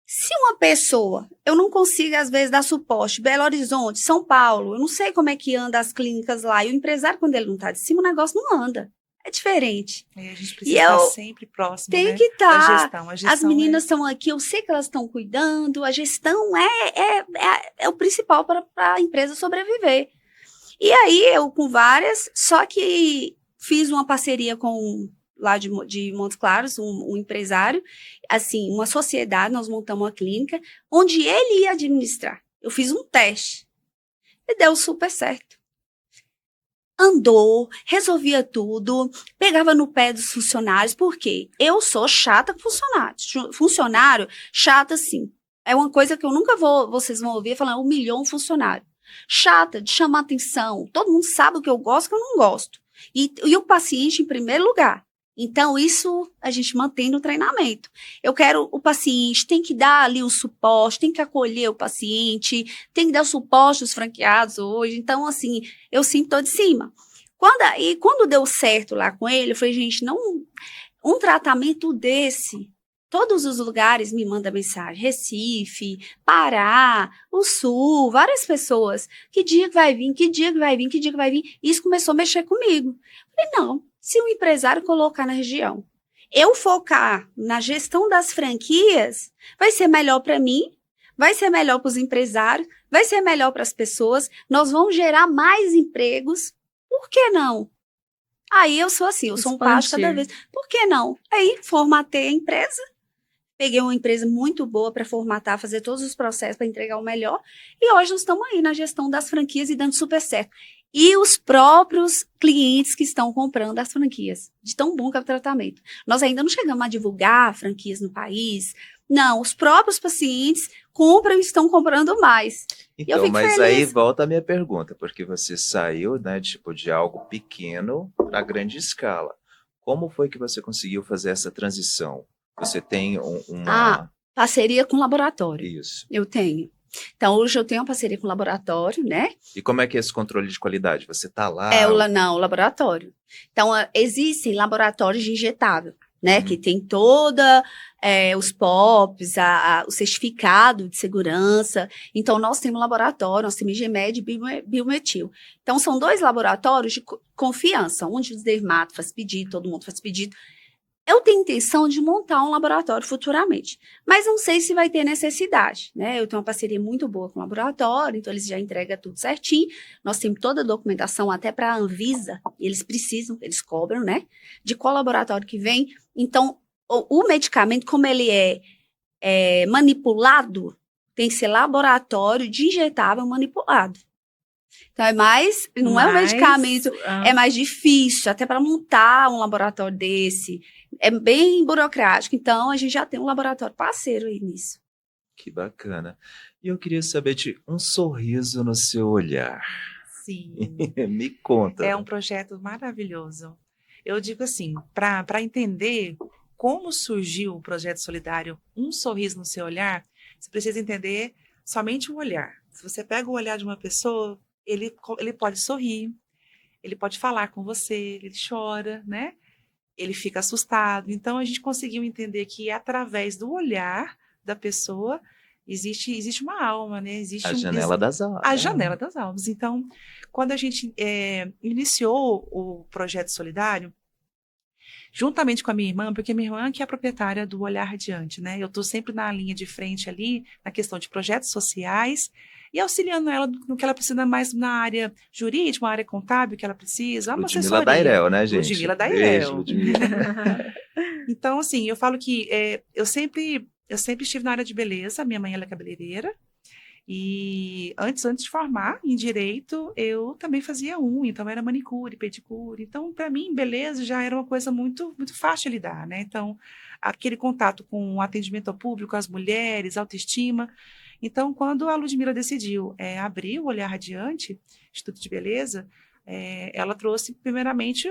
Se uma pessoa, eu não consigo às vezes dar suporte, Belo Horizonte, São Paulo, eu não sei como é que anda as clínicas lá, e o empresário quando ele não está de cima, o negócio não anda. É diferente. E a gente precisa estar sempre próximo, tenho né, que da estar. gestão. A gestão As meninas estão aqui, eu sei que elas estão cuidando, a gestão é o principal para a empresa sobreviver. E aí eu com várias, só que fiz uma parceria com lá de Montes Claros, um empresário, assim, uma sociedade, nós montamos uma clínica, onde ele ia administrar. Eu fiz um teste e deu super certo. Andou, resolvia tudo, pegava no pé dos funcionários, porque eu sou chata com funcionário. Funcionário, chata sim. É uma coisa que eu nunca vocês vão ouvir falando, humilhou um funcionário. Chata, de chamar atenção. Todo mundo sabe o que eu gosto e o que eu não gosto. E o paciente em primeiro lugar. Então, isso a gente mantém no treinamento. Eu quero o paciente, tem que dar ali o suporte, tem que acolher o paciente, tem que dar o suporte aos franqueados hoje. Então, assim, eu sempre estou de cima. Quando deu certo lá com ele, eu falei, gente, não, um tratamento desse, todos os lugares me mandam mensagem, Recife, Pará, o Sul, várias pessoas, que dia que vai vir, que dia que vai vir, que dia que vai vir. Isso começou a mexer comigo. Eu falei, não. Se um empresário colocar na região, eu focar na gestão das franquias, vai ser melhor para mim, vai ser melhor para os empresários, vai ser melhor para as pessoas, nós vamos gerar mais empregos, por que não? Aí eu sou assim, eu sou um passo cada vez, por que não? Aí formatei a empresa, peguei uma empresa muito boa para formatar, fazer todos os processos para entregar o melhor, e hoje nós estamos aí na gestão das franquias e dando super certo. E os próprios clientes que estão comprando as franquias, de tão bom que é o tratamento. Nós ainda não chegamos a divulgar franquias no país. Não, os próprios pacientes compram e estão comprando mais. Então, mas aí volta a minha pergunta, porque você saiu, né, tipo, de algo pequeno para grande escala. Como foi que você conseguiu fazer essa transição? Você tem uma... parceria com laboratório. Isso. Eu tenho. Então, hoje eu tenho uma parceria com o laboratório, né? E como é que é esse controle de qualidade? Você está lá? Não, o laboratório. Então, existem laboratórios de injetável, né? Que tem toda os POPs, o certificado de segurança. Então, nós temos laboratório, nós temos IGMED e Biometil. Então, são 2 laboratórios de confiança, onde os dermatos faz pedido, todo mundo faz pedido. Eu tenho intenção de montar um laboratório futuramente, mas não sei se vai ter necessidade, né? Eu tenho uma parceria muito boa com o laboratório, então eles já entregam tudo certinho. Nós temos toda a documentação até para a Anvisa, eles precisam, eles cobram, né? De qual laboratório que vem. Então, o medicamento, como ele é manipulado, tem que ser laboratório de injetável manipulado. Então não é um Mas, medicamento, ah, é mais difícil, até para montar um laboratório desse. É bem burocrático. Então, a gente já tem um laboratório parceiro aí nisso. Que bacana. E eu queria saber de um sorriso no seu olhar. Sim, Me conta. é um projeto maravilhoso. Eu digo assim, para entender como surgiu o projeto solidário Um Sorriso no Seu Olhar, você precisa entender somente o olhar. Se você pega o olhar de uma pessoa, ele pode sorrir, ele pode falar com você, ele chora, né? Ele fica assustado. Então, a gente conseguiu entender que através do olhar da pessoa existe uma alma, né? A janela das A almas. janela das almas. Então, quando a gente iniciou o projeto solidário, juntamente com a minha irmã, porque a minha irmã que é a proprietária do Olhar Radiante, né? Eu estou sempre na linha de frente ali, na questão de projetos sociais, e auxiliando ela no que ela precisa mais na área jurídica, na área contábil que ela precisa, uma Ludmila assessoria. Dairel, né, gente? Ludmila Beijo, Dairel. Ludmila. Então, assim, eu falo que eu sempre estive na área de beleza, minha mãe ela é cabeleireira, e antes de formar em direito, eu também fazia unha, então era manicure, pedicure. Então, para mim, beleza já era uma coisa muito, muito fácil de lidar, né? Então, aquele contato com o atendimento ao público, as mulheres, autoestima. Então, quando a Ludmila decidiu abrir o Olhar Radiante, Instituto de Beleza, ela trouxe, primeiramente,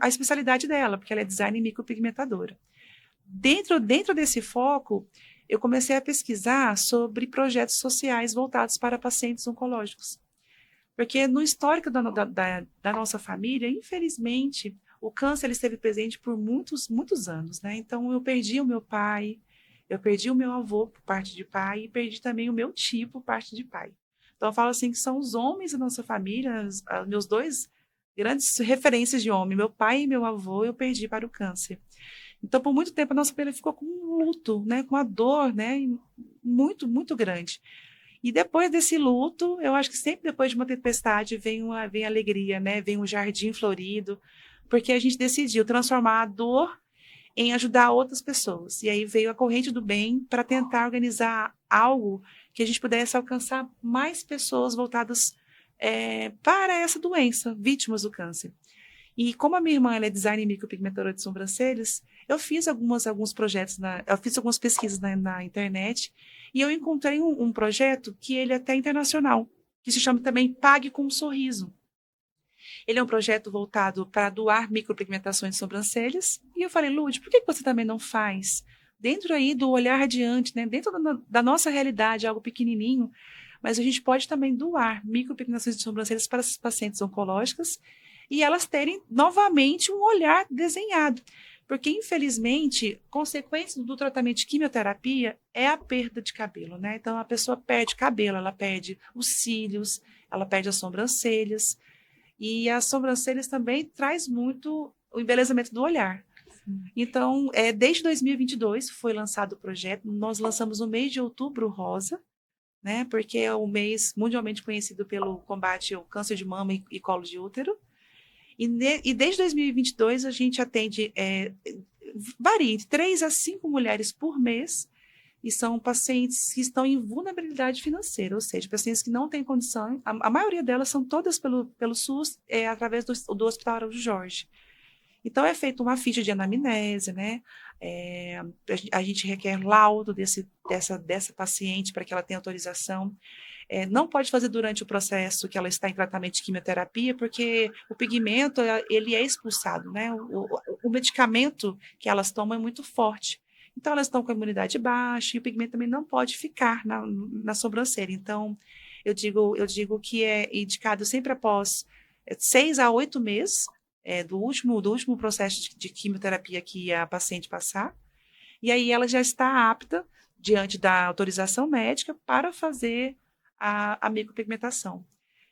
a especialidade dela, porque ela é design micropigmentadora. Dentro desse foco, eu comecei a pesquisar sobre projetos sociais voltados para pacientes oncológicos. Porque no histórico da nossa família, infelizmente, o câncer ele esteve presente por muitos, muitos anos, né? Então, eu perdi o meu pai, eu perdi o meu avô por parte de pai e perdi também o meu tio por parte de pai. Então, eu falo assim que são os homens da nossa família, meus dois grandes referências de homem, meu pai e meu avô, eu perdi para o câncer. Então, por muito tempo, a nossa família ficou com um luto, né? Com a dor, né? Muito, muito grande. E depois desse luto, eu acho que sempre depois de uma tempestade vem a alegria, né? Vem um jardim florido, porque a gente decidiu transformar a dor em ajudar outras pessoas. E aí veio a corrente do bem para tentar organizar algo que a gente pudesse alcançar mais pessoas voltadas para essa doença, vítimas do câncer. E como a minha irmã ela é designer micropigmentadora de sobrancelhas, eu fiz alguns projetos, eu fiz algumas pesquisas na internet e eu encontrei um projeto que ele é até internacional, que se chama também Pague com um Sorriso. Ele é um projeto voltado para doar micropigmentações de sobrancelhas. E eu falei, Lud, por que você também não faz? Dentro aí do Olhar Radiante, né? Dentro da nossa realidade, algo pequenininho, mas a gente pode também doar micropigmentações de sobrancelhas para essas pacientes oncológicas e elas terem novamente um olhar desenhado. Porque, infelizmente, consequência do tratamento de quimioterapia é a perda de cabelo, né? Então, a pessoa perde cabelo, ela perde os cílios, ela perde as sobrancelhas. E as sobrancelhas também traz muito o embelezamento do olhar. Então, desde 2022 foi lançado o projeto. Nós lançamos no mês de Outubro Rosa, né? Porque é o mês mundialmente conhecido pelo combate ao câncer de mama e colo de útero. E desde 2022 a gente atende, varia de 3 a 5 mulheres por mês, e são pacientes que estão em vulnerabilidade financeira, ou seja, pacientes que não têm condição, a maioria delas são todas pelo SUS, através do Hospital Araújo Jorge. Então, é feita uma ficha de anamnese, né? A gente requer laudo dessa paciente para que ela tenha autorização. Não pode fazer durante o processo que ela está em tratamento de quimioterapia, porque o pigmento ele é expulsado, né? O medicamento que elas tomam é muito forte. Então, elas estão com a imunidade baixa e o pigmento também não pode ficar na sobrancelha. Então, eu digo que é indicado sempre após 6 a 8 meses do último processo de quimioterapia que a paciente passar. E aí ela já está apta, diante da autorização médica, para fazer a micropigmentação.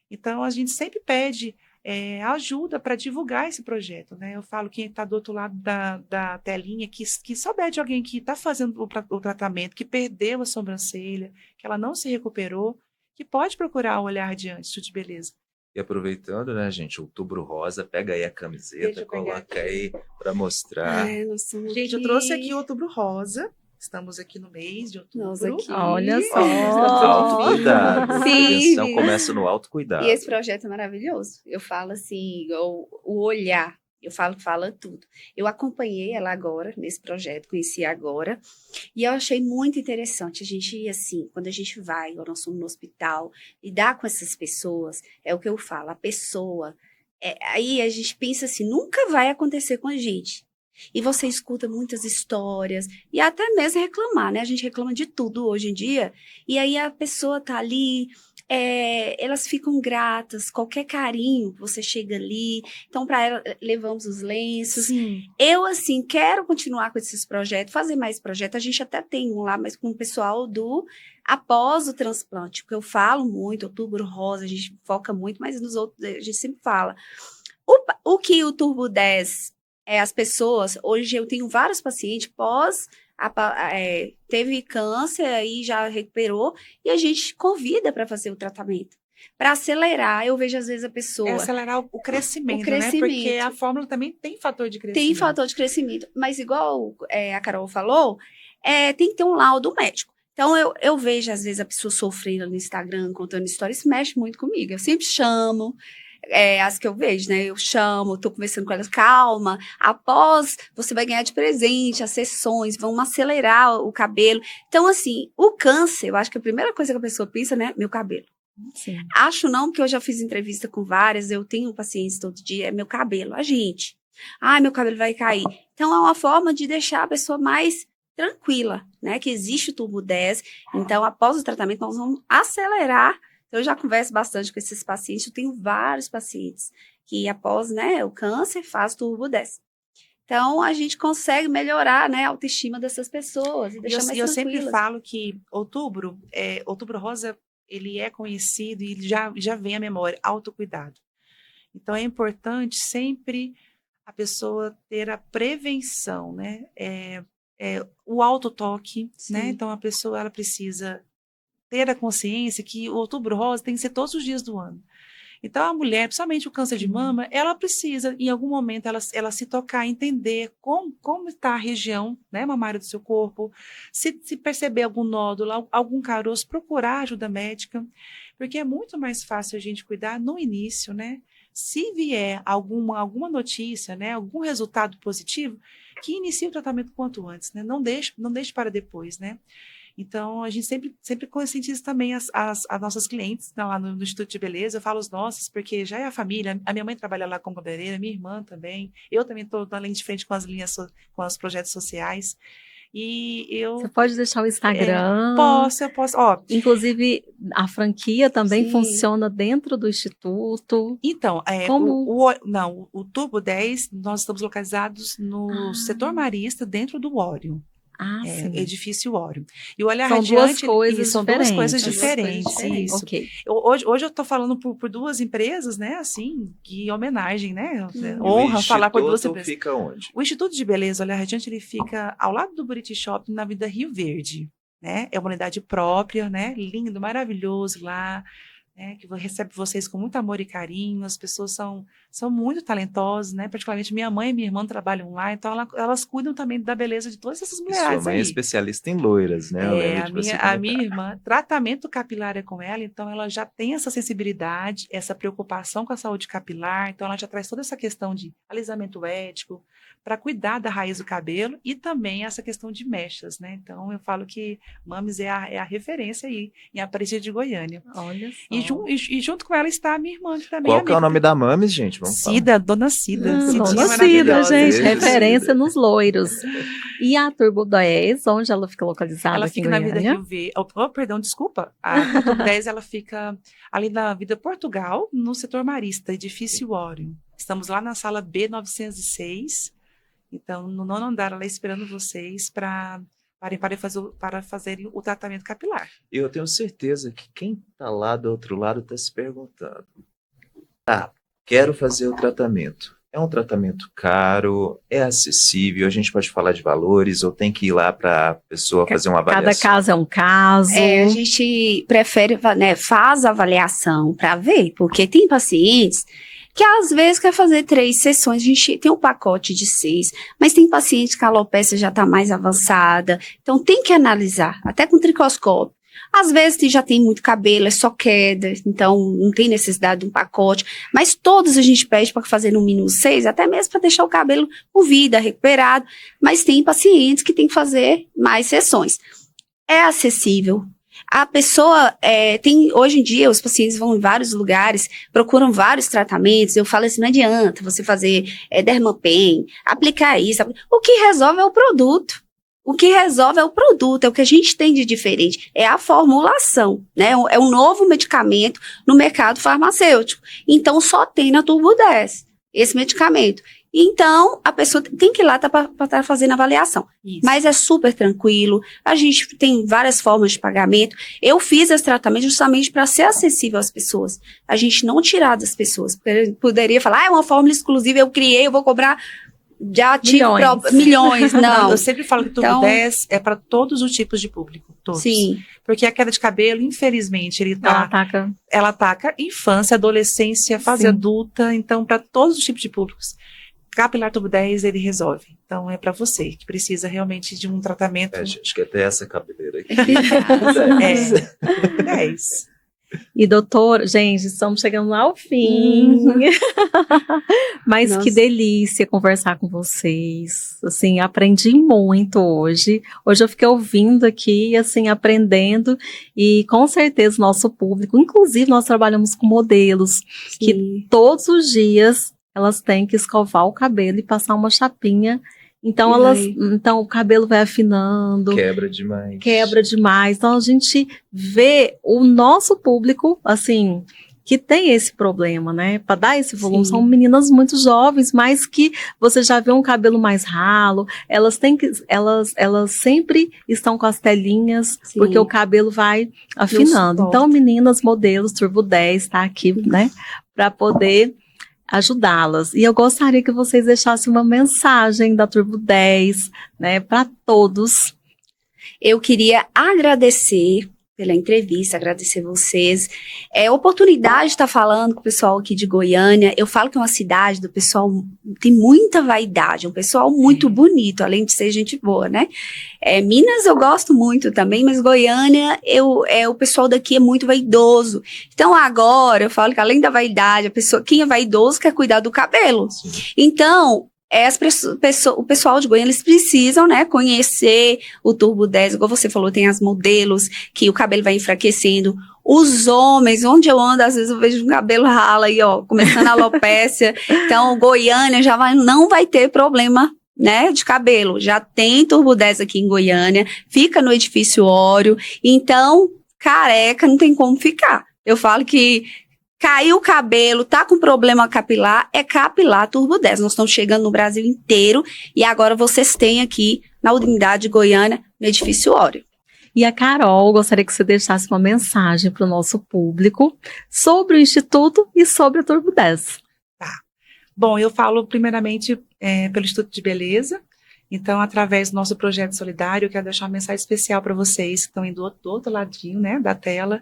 Então, a gente sempre pede ajuda para divulgar esse projeto, né? Eu falo quem está do outro lado da telinha, que souber de alguém que está fazendo o tratamento, que perdeu a sobrancelha, que ela não se recuperou, que pode procurar o Olhar Radiante, Instituto de Beleza. E aproveitando, né, gente, Outubro Rosa, pega aí a camiseta, coloca aí para mostrar. Gente, eu trouxe aqui o Outubro Rosa, Estamos aqui no mês de outubro. Nós aqui. Olha só. Autocuidado. Sim. A prevenção começa no autocuidado. E esse projeto é maravilhoso. Eu falo assim, o olhar, eu falo que fala tudo. Eu acompanhei ela agora, nesse projeto, conheci agora, e eu achei muito interessante. A gente ir assim, quando a gente vai, nós somos no hospital, lidar com essas pessoas, é o que eu falo, a pessoa, aí a gente pensa assim, nunca vai acontecer com a gente. E você escuta muitas histórias, e até mesmo reclamar, né? A gente reclama de tudo hoje em dia, e aí a pessoa tá ali, elas ficam gratas, qualquer carinho, você chega ali, então para ela levamos os lenços. Sim. Eu, assim, quero continuar com esses projetos, fazer mais projetos, a gente até tem um lá, mas com o pessoal do após o transplante, porque eu falo muito, Outubro Rosa, a gente foca muito, mas nos outros a gente sempre fala. O que o Turbo 10 as pessoas, hoje eu tenho vários pacientes teve câncer e já recuperou, e a gente convida para fazer o tratamento. Para acelerar, eu vejo às vezes a pessoa... acelerar o crescimento, né? Porque a fórmula também tem fator de crescimento. Tem fator de crescimento, mas igual a Carol falou, tem que ter um laudo médico. Então, eu vejo às vezes a pessoa sofrendo no Instagram, contando histórias, isso mexe muito comigo. Eu sempre chamo... as que eu vejo, né? Eu chamo, tô conversando com elas, calma, após você vai ganhar de presente as sessões, vão acelerar o cabelo. Então, assim, o câncer, eu acho que a primeira coisa que a pessoa pensa, né? Meu cabelo. Sim. Acho não, porque eu já fiz entrevista com várias, eu tenho pacientes todo dia, é meu cabelo, a gente. Ai, meu cabelo vai cair. Então, é uma forma de deixar a pessoa mais tranquila, né? Que existe o Turbo 10, então, após o tratamento, nós vamos acelerar. Eu já converso bastante com esses pacientes, eu tenho vários pacientes que após, né, o câncer faz Turbo 10. Então, a gente consegue melhorar, né, a autoestima dessas pessoas e deixar mais eu tranquilas. sempre falo que Outubro Rosa, ele é conhecido e já vem à memória, autocuidado. Então, é importante sempre a pessoa ter a prevenção, né, o autotoque, né, então a pessoa, ela precisa ter a consciência que o Outubro Rosa tem que ser todos os dias do ano. Então, a mulher, principalmente o câncer de mama, ela precisa, em algum momento, ela se tocar, entender como está a região, né, mamária do seu corpo, se perceber algum nódulo, algum caroço, procurar ajuda médica, porque é muito mais fácil a gente cuidar no início, né? Se vier alguma notícia, né, algum resultado positivo, que inicie o tratamento quanto antes, né? Não deixe para depois, né? Então, a gente sempre conscientiza também as nossas clientes lá no Instituto de Beleza. Eu falo os nossos, porque já é a família. A minha mãe trabalha lá como cabeleireira, minha irmã também. Eu também estou na linha de frente com as linhas, com os projetos sociais. E Você pode deixar o Instagram? Eu posso. Ó, inclusive, a franquia também Sim. funciona dentro do Instituto. Então, Como? o Turbo 10, nós estamos localizados no setor marista, dentro do Órion. Sim. Edifício Órion. E o Olhar São Radiante, são duas coisas diferentes. diferentes. Isso. Ok. Hoje eu estou falando por duas empresas, né? Assim, que homenagem, né? E Honra o falar por duas Instituto empresas. fica onde? O Instituto de Beleza Olhar Radiante, ele fica ao lado do Buriti Shopping, na Avenida Rio Verde, né? É uma unidade própria, né? Lindo, maravilhoso lá, né? Que recebe vocês com muito amor e carinho. As pessoas são muito talentosas, né? Particularmente minha mãe e minha irmã trabalham lá, então elas cuidam também da beleza de todas essas E mulheres sua mãe é aí. especialista em loiras, né? Eu lembro de você A minha comentar. irmã, tratamento capilar é com ela, então ela já tem essa sensibilidade, essa preocupação com a saúde capilar, então ela já traz toda essa questão de alisamento ético, para cuidar da raiz do cabelo e também essa questão de mechas, né? Então eu falo que Mames é a referência aí em Aparecida de Goiânia. Olha só. E junto com ela está a minha irmã, que também Qual que é o nome da Mames, gente? Vamos falar. Cida, Dona Cida. Cidinha Dona Cida, maravilhosa. gente, Beijo, referência Cida. nos loiros. E a Turbo 10, onde ela fica localizada Ela aqui fica em na Vida Goiânia? Rio Verde. Perdão, desculpa. A Turbo 10 ela fica ali na Vida Portugal, no setor marista, edifício Órion. Estamos lá na sala B906. Então, no 9º andar, ela esperando vocês para fazerem o tratamento capilar. E eu tenho certeza que quem está lá do outro lado está se perguntando. Quero fazer o tratamento. É um tratamento caro? É acessível? A gente pode falar de valores ou tem que ir lá para a pessoa fazer uma avaliação? Cada caso é um caso. A gente prefere, né, faz a avaliação para ver, porque tem pacientes que às vezes quer fazer 3 sessões. A gente tem um pacote de 6, mas tem paciente que a alopecia já está mais avançada, então tem que analisar, até com tricoscópio. Às vezes já tem muito cabelo, é só queda, então não tem necessidade de um pacote, mas todos a gente pede para fazer no mínimo 6, até mesmo para deixar o cabelo com vida, recuperado, mas tem pacientes que tem que fazer mais sessões. É acessível. A pessoa tem, hoje em dia, os pacientes vão em vários lugares, procuram vários tratamentos. Eu falo assim, não adianta você fazer Dermapen, aplicar isso. O que resolve é o produto. O que resolve é o produto, é o que a gente tem de diferente, é a formulação, né? É um novo medicamento no mercado farmacêutico. Então, só tem na Turbo 10 esse medicamento. Então, a pessoa tem que ir lá para estar fazendo avaliação. Isso. Mas é super tranquilo, a gente tem várias formas de pagamento. Eu fiz esse tratamento justamente para ser acessível às pessoas. A gente não tirar das pessoas, porque poderia falar, é uma fórmula exclusiva, eu criei, eu vou cobrar... Já tive milhões, não. Eu sempre falo que o Turbo 10 é para todos os tipos de público, todos. Sim. Porque a queda de cabelo, infelizmente, ela ataca infância, adolescência, fase adulta, então para todos os tipos de públicos. Capilar Turbo 10, ele resolve. Então é para você que precisa realmente de um tratamento. Acho que até essa cabeleira aqui. 10. E doutor, gente, estamos chegando ao fim. Mas Nossa. Que delícia conversar com vocês. Assim, aprendi muito hoje. Hoje eu fiquei ouvindo aqui, assim, aprendendo. E com certeza nosso público, inclusive nós trabalhamos com modelos, que todos os dias elas têm que escovar o cabelo e passar uma chapinha. Então, então o cabelo vai afinando. Quebra demais. Então, a gente vê o nosso público, assim, que tem esse problema, né? Para dar esse volume, são meninas muito jovens, mas que você já vê um cabelo mais ralo. Elas sempre estão com as telinhas, porque o cabelo vai afinando. Então, meninas, modelos, Turbo 10 está aqui, né? Para poder ajudá-las. E eu gostaria que vocês deixassem uma mensagem da Turbo 10, né, para todos. Eu queria agradecer pela entrevista, agradecer vocês. É oportunidade de estar falando com o pessoal aqui de Goiânia. Eu falo que é uma cidade do pessoal, tem muita vaidade, um pessoal muito bonito, além de ser gente boa, né? Minas eu gosto muito também, mas Goiânia, o pessoal daqui é muito vaidoso. Então agora, eu falo que além da vaidade, quem é vaidoso quer cuidar do cabelo. Sim. Então, o pessoal de Goiânia, eles precisam, né, conhecer o Turbo 10, igual você falou, tem as modelos, que o cabelo vai enfraquecendo. Os homens, onde eu ando, às vezes eu vejo um cabelo rala aí, ó, começando a alopécia. Então, Goiânia não vai ter problema, né, de cabelo. Já tem Turbo 10 aqui em Goiânia, fica no edifício Ório. Então, careca não tem como ficar. Eu falo que caiu o cabelo, tá com problema capilar, é Capilar Turbo 10. Nós estamos chegando no Brasil inteiro e agora vocês têm aqui na unidade de Goiânia, no edifício Ório. E a Carol, gostaria que você deixasse uma mensagem para o nosso público sobre o Instituto e sobre a Turbo 10. Tá. Bom, eu falo primeiramente pelo Instituto de Beleza. Então, através do nosso projeto solidário, eu quero deixar uma mensagem especial para vocês que estão indo do outro ladinho, né, da tela,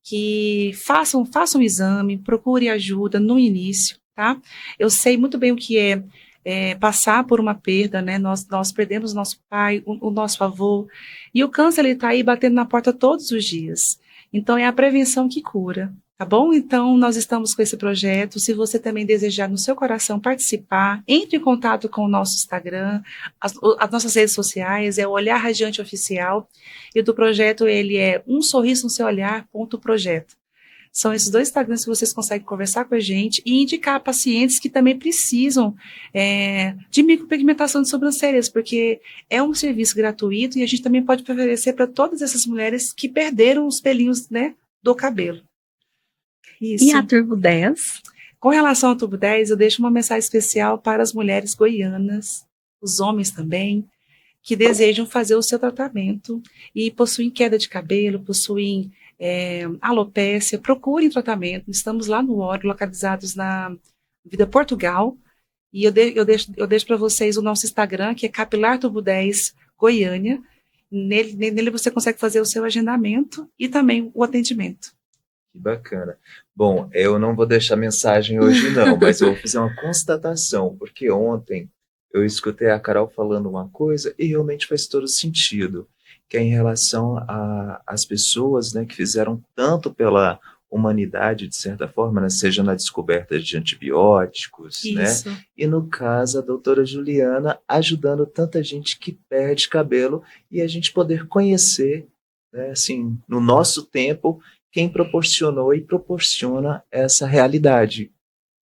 que façam um exame, procure ajuda no início, tá? Eu sei muito bem o que é passar por uma perda, né? Nós perdemos nosso pai, o nosso avô, e o câncer, ele tá aí batendo na porta todos os dias. Então, é a prevenção que cura, tá bom? Então, nós estamos com esse projeto. Se você também desejar no seu coração participar, entre em contato com o nosso Instagram, as nossas redes sociais, é o Olhar Radiante Oficial, e do projeto ele é Um Sorriso no Seu Olhar.projeto. São esses 2 Instagrams que vocês conseguem conversar com a gente e indicar pacientes que também precisam de micropigmentação de sobrancelhas, porque é um serviço gratuito e a gente também pode oferecer para todas essas mulheres que perderam os pelinhos, né, do cabelo. Isso. E a Turbo 10? Com relação ao Turbo 10, eu deixo uma mensagem especial para as mulheres goianas, os homens também, que desejam fazer o seu tratamento e possuem queda de cabelo, possuem alopécia, procurem tratamento. Estamos lá no Ório, localizados na Vida Portugal, e eu deixo para vocês o nosso Instagram, que é Capilar Turbo 10 Goiânia. Nele você consegue fazer o seu agendamento e também o atendimento. Que bacana. Bom, eu não vou deixar mensagem hoje não, mas eu vou fazer uma constatação, porque ontem eu escutei a Carol falando uma coisa e realmente faz todo sentido, que é em relação às pessoas, né, que fizeram tanto pela humanidade, de certa forma, né, seja na descoberta de antibióticos, né, Isso. e no caso a doutora Juliana ajudando tanta gente que perde cabelo e a gente poder conhecer, né, assim, no nosso tempo, quem proporcionou e proporciona essa realidade.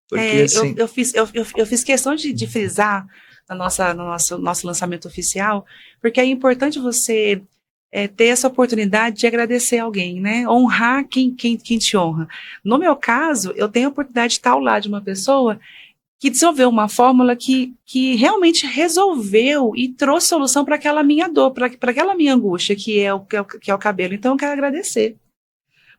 Porque, assim, Eu fiz questão de frisar no nosso lançamento oficial, porque é importante você ter essa oportunidade de agradecer alguém, né? Honrar quem te honra. No meu caso, eu tenho a oportunidade de estar ao lado de uma pessoa que desenvolveu uma fórmula que realmente resolveu e trouxe solução para aquela minha dor, para aquela minha angústia, que é o cabelo. Então, eu quero agradecer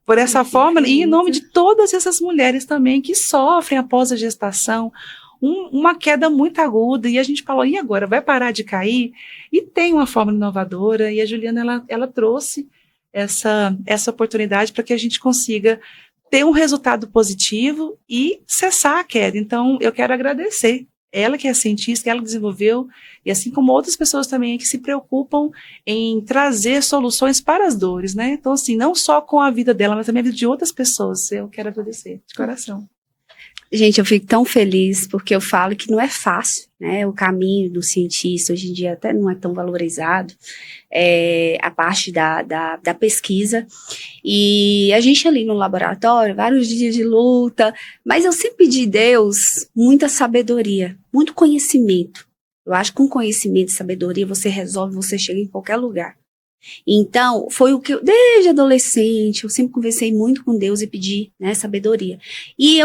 por essa fórmula e em nome de todas essas mulheres também que sofrem após a gestação uma queda muito aguda, e a gente falou, e agora, vai parar de cair? E tem uma fórmula inovadora, e a Juliana, ela trouxe essa oportunidade para que a gente consiga ter um resultado positivo e cessar a queda. Então, eu quero agradecer. Ela que é cientista, ela desenvolveu, e assim como outras pessoas também que se preocupam em trazer soluções para as dores, né? Então, assim, não só com a vida dela, mas também a vida de outras pessoas. Eu quero agradecer, de coração. Gente, eu fico tão feliz porque eu falo que não é fácil, né? O caminho do cientista hoje em dia até não é tão valorizado, a parte da pesquisa. E a gente ali no laboratório, vários dias de luta, mas eu sempre pedi a Deus muita sabedoria, muito conhecimento. Eu acho que com conhecimento e sabedoria você resolve, você chega em qualquer lugar. Então, foi o que eu, desde adolescente, eu sempre conversei muito com Deus e pedi, né, sabedoria. E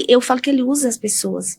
eu falo que ele usa as pessoas.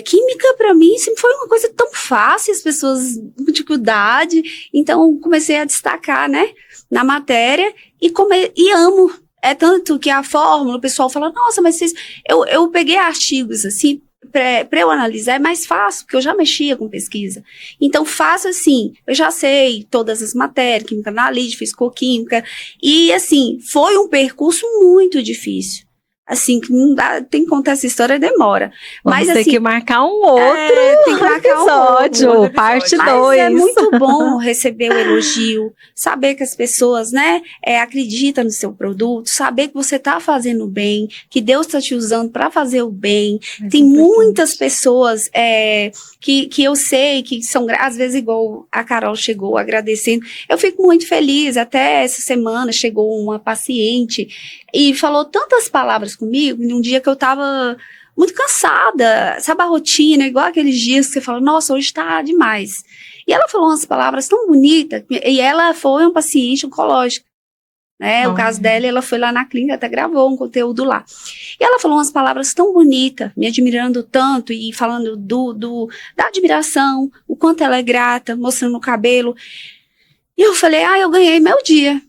Química, para mim, sempre foi uma coisa tão fácil, as pessoas com dificuldade. Então, comecei a destacar, né, na matéria e amo. É tanto que a fórmula, o pessoal fala, nossa, mas vocês... Eu peguei artigos, assim, para eu analisar é mais fácil, porque eu já mexia com pesquisa. Então, faço assim, eu já sei todas as matérias, química analítica, fisicoquímica, e assim, foi um percurso muito difícil. Assim, que não dá, tem que contar essa história, demora. Vamos Mas ter assim, que marcar um outro tem que marcar episódio, um outro parte mas 2. é muito bom receber o elogio, saber que as pessoas, né, acreditam no seu produto, saber que você está fazendo bem, que Deus está te usando para fazer o bem. Tem muitas pessoas que eu sei que são, às vezes, igual a Carol chegou agradecendo. Eu fico muito feliz. Até essa semana chegou uma paciente e falou tantas palavras comigo, num dia que eu estava muito cansada, sabe a rotina, igual aqueles dias que você fala, nossa, hoje tá demais. E ela falou umas palavras tão bonitas, e ela foi uma paciente oncológica, né? O caso dela, ela foi lá na clínica, até gravou um conteúdo lá. E ela falou umas palavras tão bonitas, me admirando tanto, e falando da admiração, o quanto ela é grata, mostrando o cabelo. E eu falei, eu ganhei meu dia.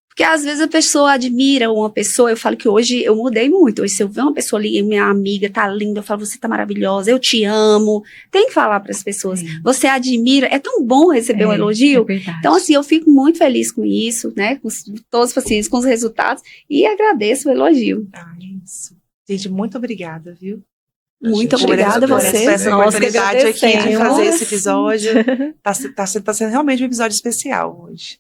Porque às vezes a pessoa admira uma pessoa, eu falo que hoje eu mudei muito. Hoje se eu ver uma pessoa ali, minha amiga, tá linda, eu falo, você tá maravilhosa, eu te amo. Tem que falar para as pessoas. Você admira, é tão bom receber um elogio. Então assim, eu fico muito feliz com isso, né, com todos os pacientes, com os resultados, e agradeço o elogio. Isso. Gente, muito obrigada, viu? Muito obrigada a você. Por essa oportunidade aqui de agradecemos. fazer esse episódio. Tá sendo realmente um episódio especial hoje.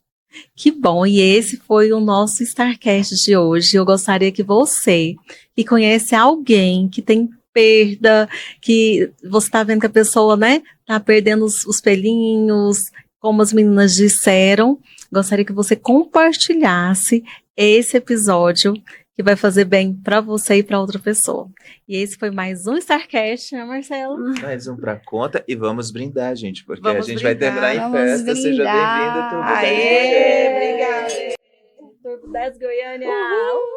Que bom, e esse foi o nosso Starcast de hoje. Eu gostaria que você, que conhece alguém que tem perda, que você está vendo que a pessoa, né, tá perdendo os pelinhos, como as meninas disseram, gostaria que você compartilhasse esse episódio que vai fazer bem para você e para outra pessoa. E esse foi mais um Starcast, né, Marcelo? Mais um pra conta e vamos brindar, gente, porque Vamos a gente vai terminar em Vamos festa. Seja brindar. bem-vindo, Turbo 10 Aê, Goiânia. obrigada. Turbo 10 Goiânia! Uhul.